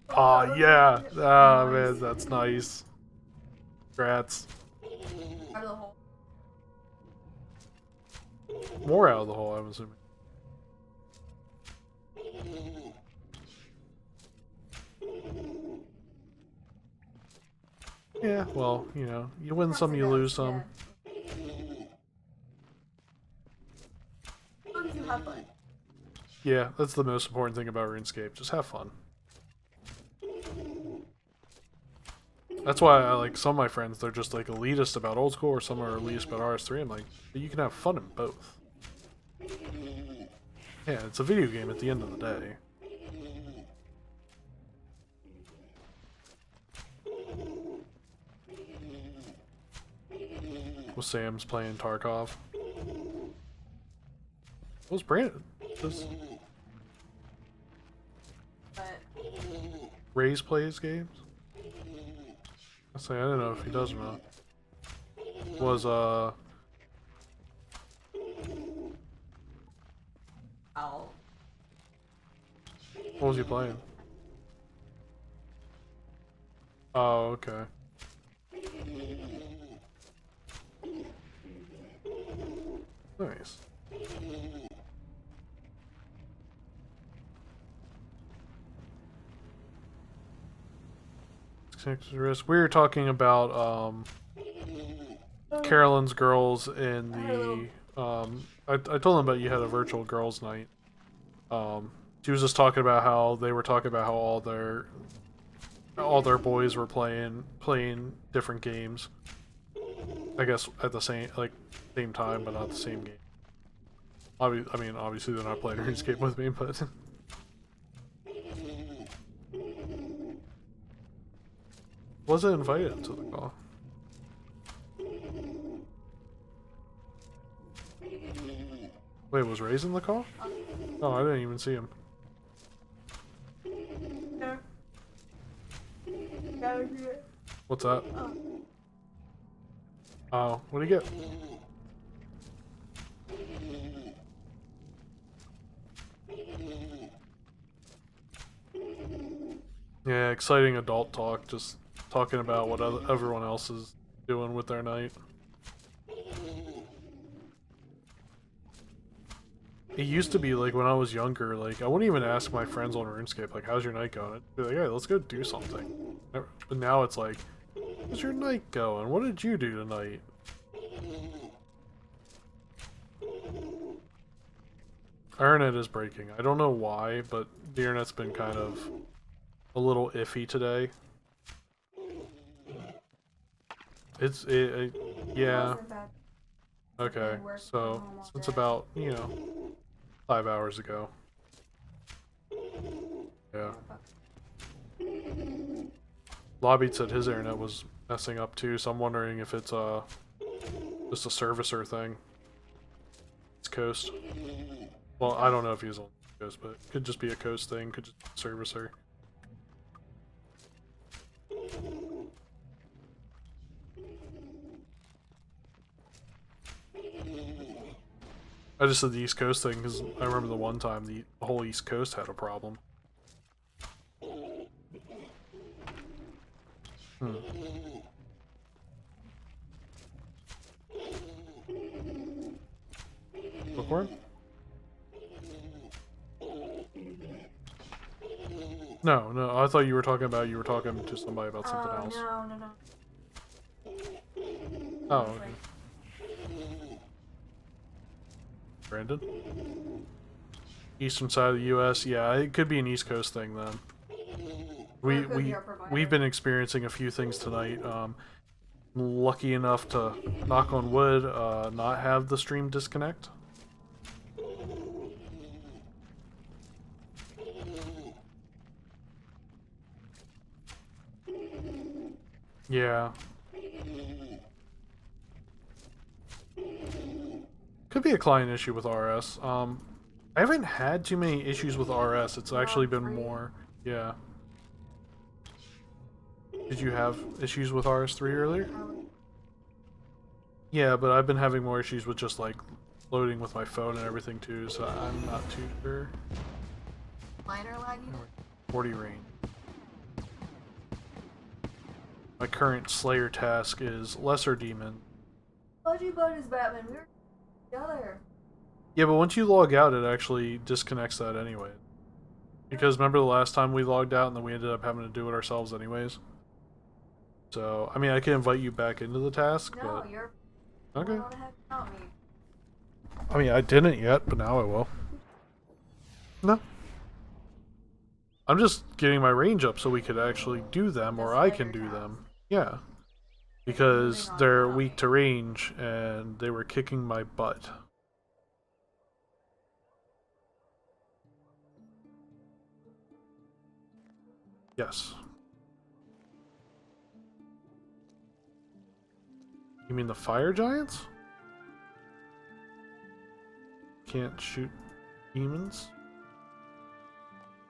Ah, yeah. Ah, man, that's nice. Congrats. Out of the hole. More out of the hole, I'm assuming. Yeah, well, you know, you win some, you lose some. As long as you have fun. Yeah, that's the most important thing about RuneScape. Just have fun. That's why I like some of my friends, they're just like elitist about old school, or some are elitist about RS3. I'm like, but you can have fun in both. Yeah, it's a video game at the end of the day. with Sam's playing Tarkov. What was Brandon? Does But Ray's plays games? I say I don't know if he does or not. Was I'll what was he playing? Oh, okay. Nice. We were talking about Carolyn's girls in the I told them about you had a virtual girls night. She was just talking about how they were talking about how all their boys were playing different games. I guess at the same time, but not the same game. I mean, obviously they're not playing RuneScape with me, but wasn't invited to the call. Wait, was Ray's in the call? Oh, I didn't even see him. What's that? Oh, what do you get? Yeah, exciting adult talk, just talking about what everyone else is doing with their night. It used to be like when I was younger, like I wouldn't even ask my friends on RuneScape, like, how's your night going? I'd be like, hey, let's go do something. But now it's like, how's your night going? What did you do tonight? Our internet is breaking. I don't know why, but the internet's been kind of a little iffy today. Yeah. Okay, so since about, 5 hours ago. Yeah. Lobby said his internet was messing up too, so I'm wondering if it's just a servicer thing. It's Coast. Well, I don't know if he's on Coast, but it could just be a Coast thing, could just be a servicer. I just said the East Coast thing because I remember the one time the whole East Coast had a problem. Bookworm? No, I thought you were talking to somebody about something else. No. Oh, okay. Brandon? Eastern side of the U.S. Yeah, it could be an East Coast thing then. We've been experiencing a few things tonight. Lucky enough to, knock on wood, not have the stream disconnect. Yeah. Could be a client issue with RS. I haven't had too many issues with RS. It's actually been more. Yeah. Did you have issues with RS3 earlier? Yeah, but I've been having more issues with just like loading with my phone and everything too, so I'm not too sure. Minor laggy? 40 range. My current Slayer task is Lesser Demon. Budgie Bud is Batman. We were together. Yeah, but once you log out, it actually disconnects that anyway. Because remember the last time we logged out and then we ended up having to do it ourselves anyways? So, I mean, I can invite you back into the task, No, but... you're... Okay. Going on ahead without me. I mean, I didn't yet, but now I will. No. I'm just getting my range up so we could actually do them, or I can do them. Yeah. Because they're weak to range, and they were kicking my butt. Yes. You mean the fire giants? Can't shoot demons?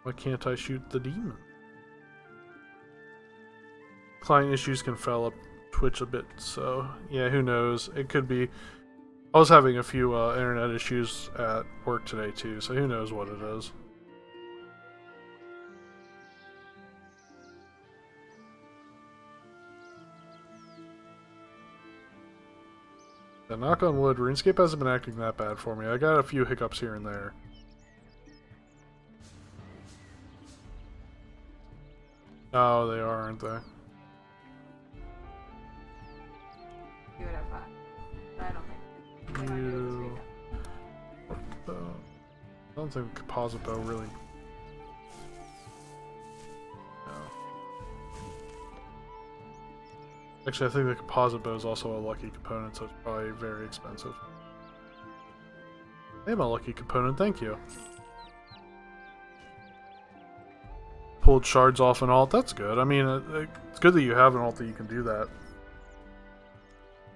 Why can't I shoot the demon? Client issues can foul up Twitch a bit, so yeah, who knows? It could be. I was having a few internet issues at work today too, so who knows what it is. Yeah, knock on wood, RuneScape hasn't been acting that bad for me. I got a few hiccups here and there. Oh, they are, aren't they? You would have fun. But I don't think. We don't do it this weekend. I don't think the composite bow really. No. Actually, I think the composite bow is also a lucky component, so it's probably very expensive. I am a lucky component, thank you. Pulled shards off an alt, that's good. I mean, it's good that you have an alt that you can do that.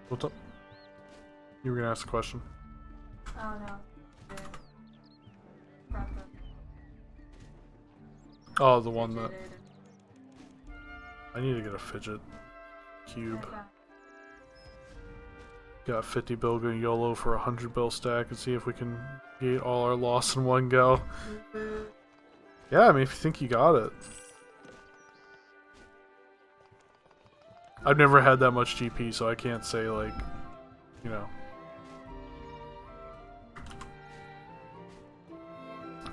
What's up? You were gonna ask a question. Oh no. Oh, the one that... I need to get a fidget cube. Got 50 bill going YOLO for 100 bill stack and see if we can get all our loss in one go. Yeah, I mean, if you think you got it. I've never had that much GP, so I can't say, like, you know.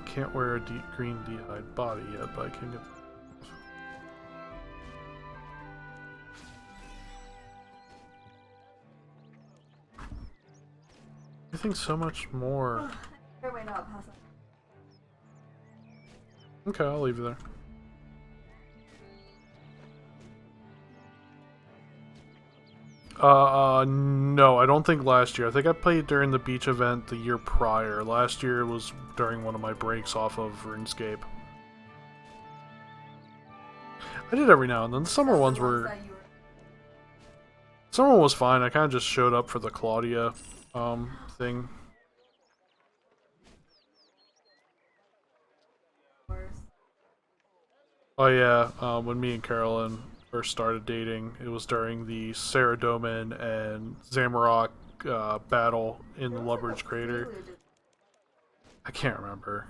Can't wear a green D-hide body yet, but I can get... I think so much more. Wait, no, pass it. Okay, I'll leave you there. No, I don't think last year. I think I played during the beach event the year prior. Last year was during one of my breaks off of RuneScape. I did every now and then. The summer ones were... Summer one was fine. I kind of just showed up for the Claudia thing. Oh yeah, when me and Carolyn first started dating, it was during the Saradomin and Zamorak battle in the Lubbridge Crater. I can't remember.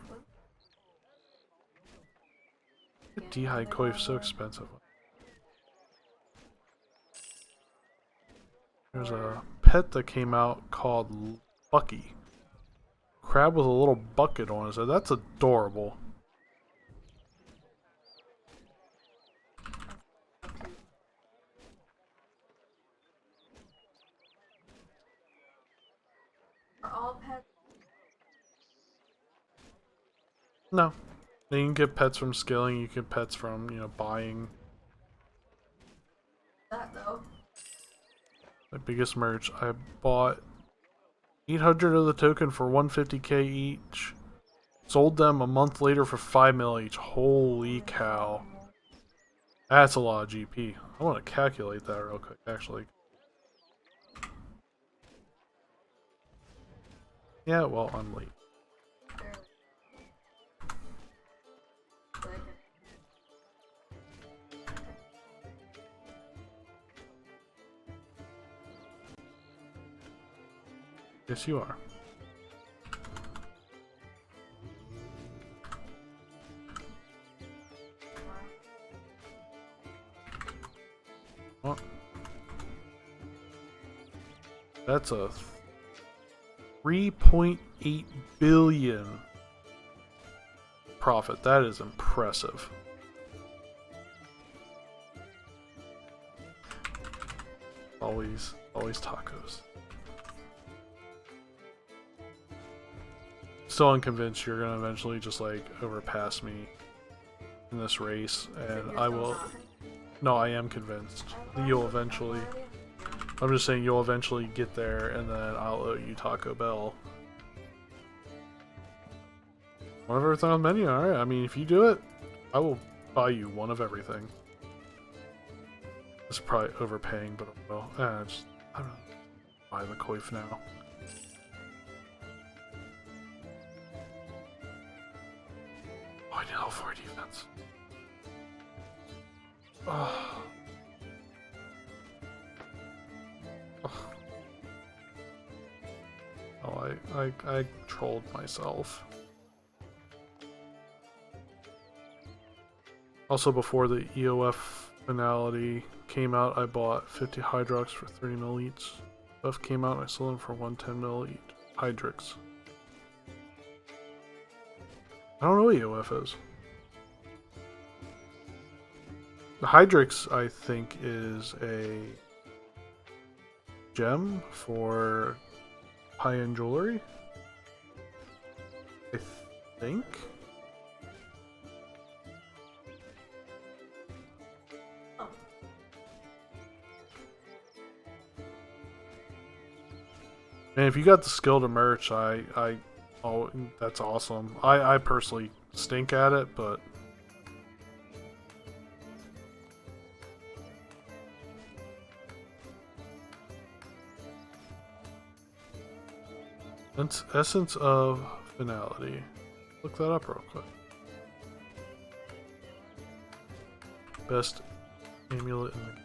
The D-hide koi is so expensive. There's a pet that came out called Bucky. Crab with a little bucket on his head. That's adorable. Are all pets? No. You can get pets from skilling, you can get pets from, you know, buying. That though. My biggest merch. I bought 800 of the token for 150k each. Sold them a month later for 5 mil each. Holy cow. That's a lot of GP. I want to calculate that real quick, actually. Yeah, well, I'm late. Yes, you are. What? That's a 3.8 billion profit. That is impressive. Always tacos. Still unconvinced you're gonna eventually just like overpass me in this race, and I will. No, I am convinced that you'll eventually. I'm just saying you'll eventually get there, and then I'll owe you Taco Bell. One of everything on the menu. All right. I mean, if you do it, I will buy you one of everything. It's probably overpaying, but well, I don't know. Buy the coif now. Oh, I need level 4 defense. Oh. Oh, I trolled myself. Also, before the EOF finality came out, I bought 50 Hydrox for 30 mil each. Stuff came out and I sold them for 110 mil each. Hydrix. I don't know what EOF is. The Hydrix, I think, is a gem for high-end jewelry. I think. And if you got the skill to merch, oh, that's awesome. I personally stink at it, but Essence of Finality. Look that up real quick. Best amulet in the game.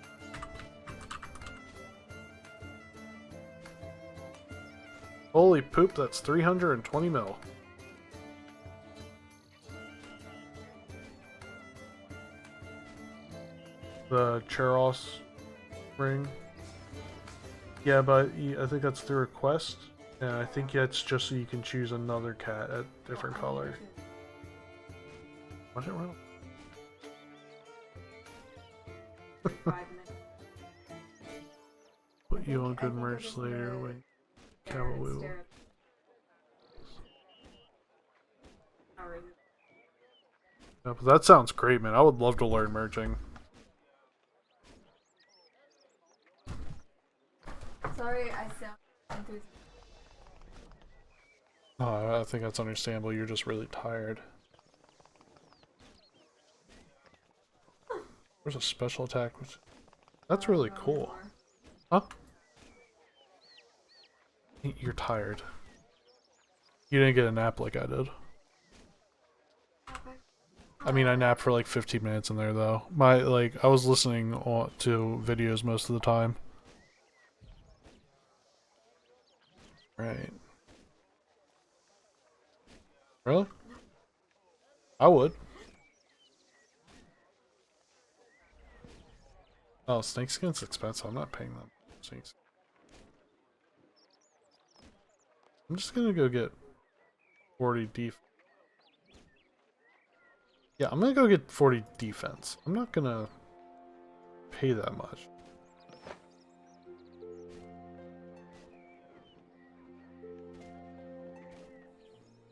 Holy poop, that's 320 mil. The Cheros ring. Yeah, but I think that's the request. And I think that's just so you can choose another cat at different color. Was it real? Put you on good merch later when Cavawoo. Yeah, but that sounds great, man. I would love to learn merging. Sorry, I sound enthusiastic. Oh, I think that's understandable. You're just really tired. There's a special attack. That's really cool. Huh? You're tired. You didn't get a nap like I did. I mean, I napped for like 15 minutes in there, though. I was listening to videos most of the time. Right. Really? I would. Oh, snakeskin's expensive. I'm not paying them. Snakes. I'm just gonna go get 40 defense. Yeah, I'm gonna go get 40 defense. I'm not gonna pay that much.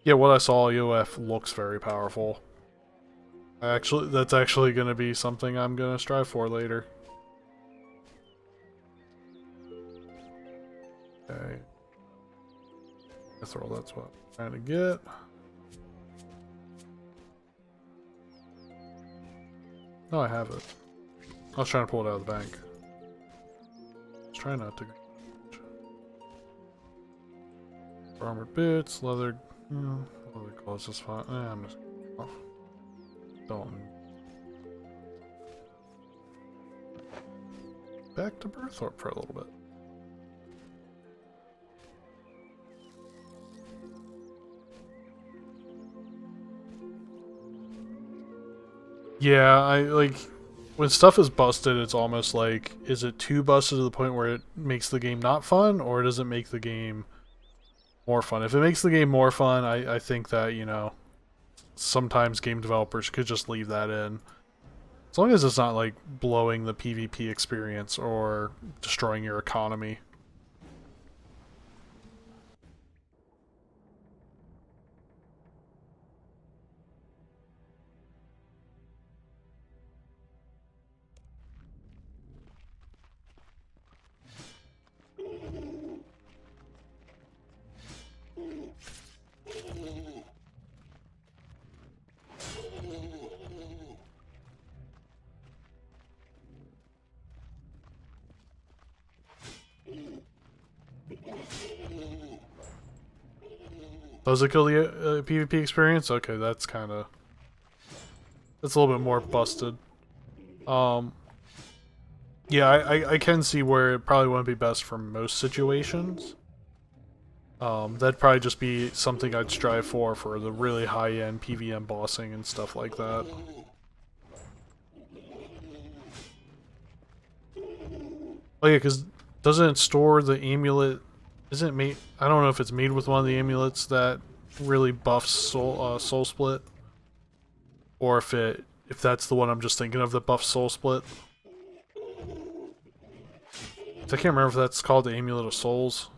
Yeah, what I saw, EOF looks very powerful. That's actually gonna be something I'm gonna strive for later. Okay. Mithril, that's what I'm trying to get. No, I have it. I was trying to pull it out of the bank. I was trying not to. Armored boots, leather clothes is fine. I'm just off. Don't. Back to Berthorpe for a little bit. Yeah, I like when stuff is busted, it's almost like, is it too busted to the point where it makes the game not fun, or does it make the game more fun? If it makes the game more fun, I think that, you know, sometimes game developers could just leave that in. As long as it's not like blowing the PvP experience or destroying your economy. Does it kill the PvP experience? Okay, that's kind of... That's a little bit more busted. Yeah, I can see where it probably wouldn't be best for most situations. That'd probably just be something I'd strive for the really high-end PVM bossing and stuff like that. Oh yeah, because doesn't it store the amulet? Isn't it made? I don't know if it's made with one of the amulets that really buffs soul split, or if that's the one I'm just thinking of that buffs soul split. I can't remember if that's called the Amulet of Souls.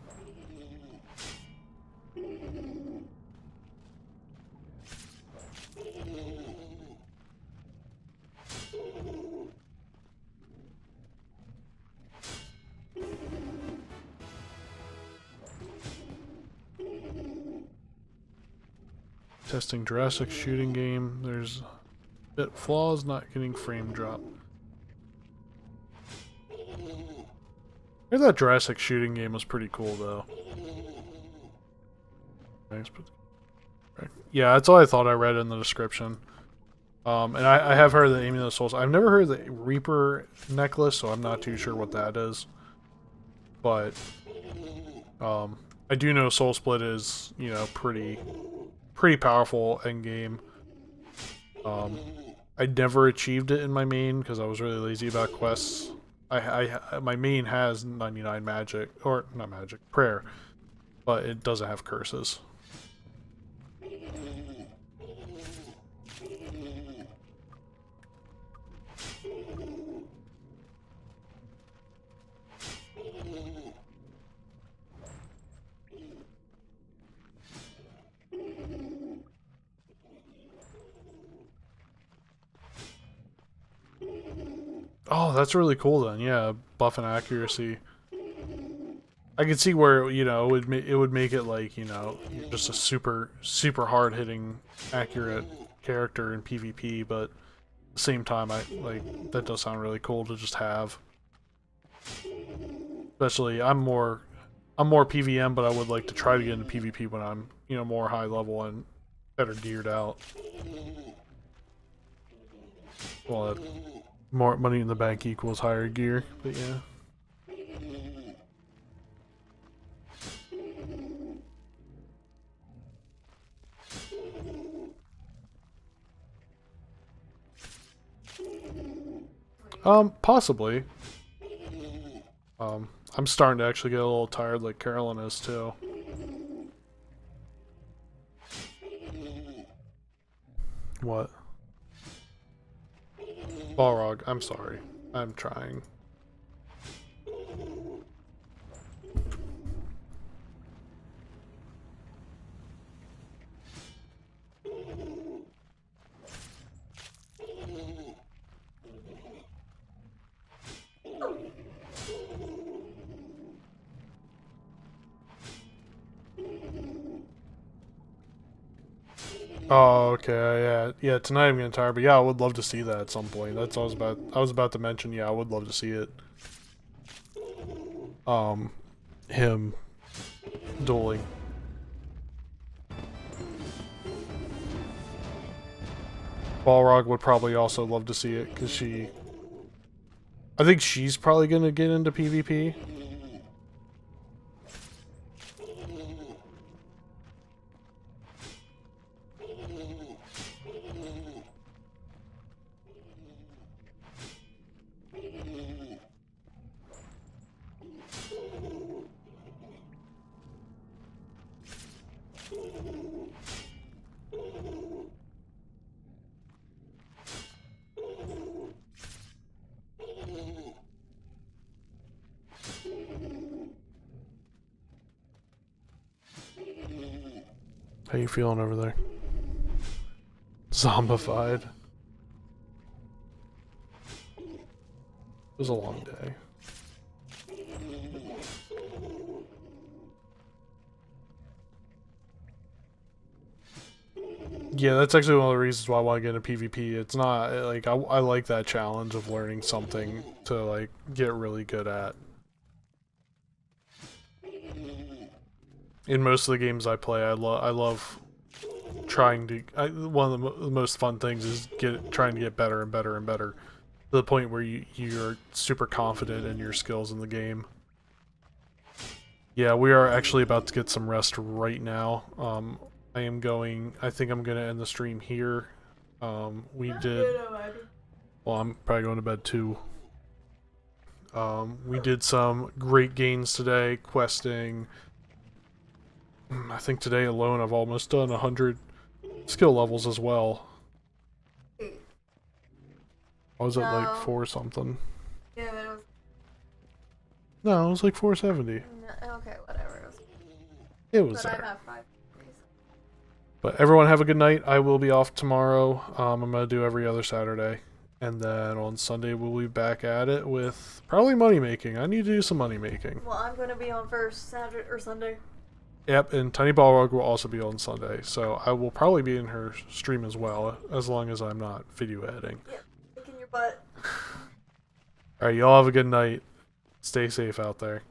Testing Jurassic shooting game. There's a bit flaws, not getting frame drop. I heard that Jurassic shooting game was pretty cool though. Yeah, that's all I thought I read in the description. And I have heard of the Amulet of Souls. I've never heard of the Reaper necklace, so I'm not too sure what that is. But I do know Soul Split is, you know, pretty powerful end game. I never achieved it in my main because I was really lazy about quests. My main has 99 magic, or not magic, prayer, but it doesn't have curses. Oh, that's really cool then. Yeah, buff and accuracy. I can see where, you know, it would make it like, you know, you're just a super hard hitting accurate character in PvP, but at the same time that does sound really cool to just have. Especially I'm more PVM, but I would like to try to get into PvP when I'm, you know, more high level and better geared out. Well, more money in the bank equals higher gear, but yeah. Possibly. I'm starting to actually get a little tired like Carolyn is too. What? Balrog, I'm sorry. I'm trying. Oh, okay, yeah, tonight I'm getting tired, but yeah, I would love to see that at some point. That's what I was about to mention, yeah, I would love to see it. Him dueling. Balrog would probably also love to see it, because I think she's probably gonna get into PvP. How you feeling over there? Zombified. It was a long day. Yeah, that's actually one of the reasons why I want to get into PvP. It's not, like, I like that challenge of learning something to, like, get really good at. In most of the games I play, I love trying to. One of the most fun things is trying to get better and better and better to the point where you're super confident in your skills in the game. Yeah, we are actually about to get some rest right now. I think I'm gonna end the stream here. We did. Well, I'm probably going to bed too. We did some great gains today, questing. I think today alone I've almost done 100 skill levels as well. I was at like 4 something. Yeah, but it was. No, it was like 470. Okay, whatever. It was But there. I have 5 days. But everyone have a good night. I will be off tomorrow. I'm going to do every other Saturday. And then on Sunday we'll be back at it with probably money making. I need to do some money making. Well, I'm gonna be on first Saturday or Sunday. Yep, and Tiny Balrog will also be on Sunday. So I will probably be in her stream as well, as long as I'm not video editing. Yeah, kicking your butt. Alright, y'all have a good night. Stay safe out there.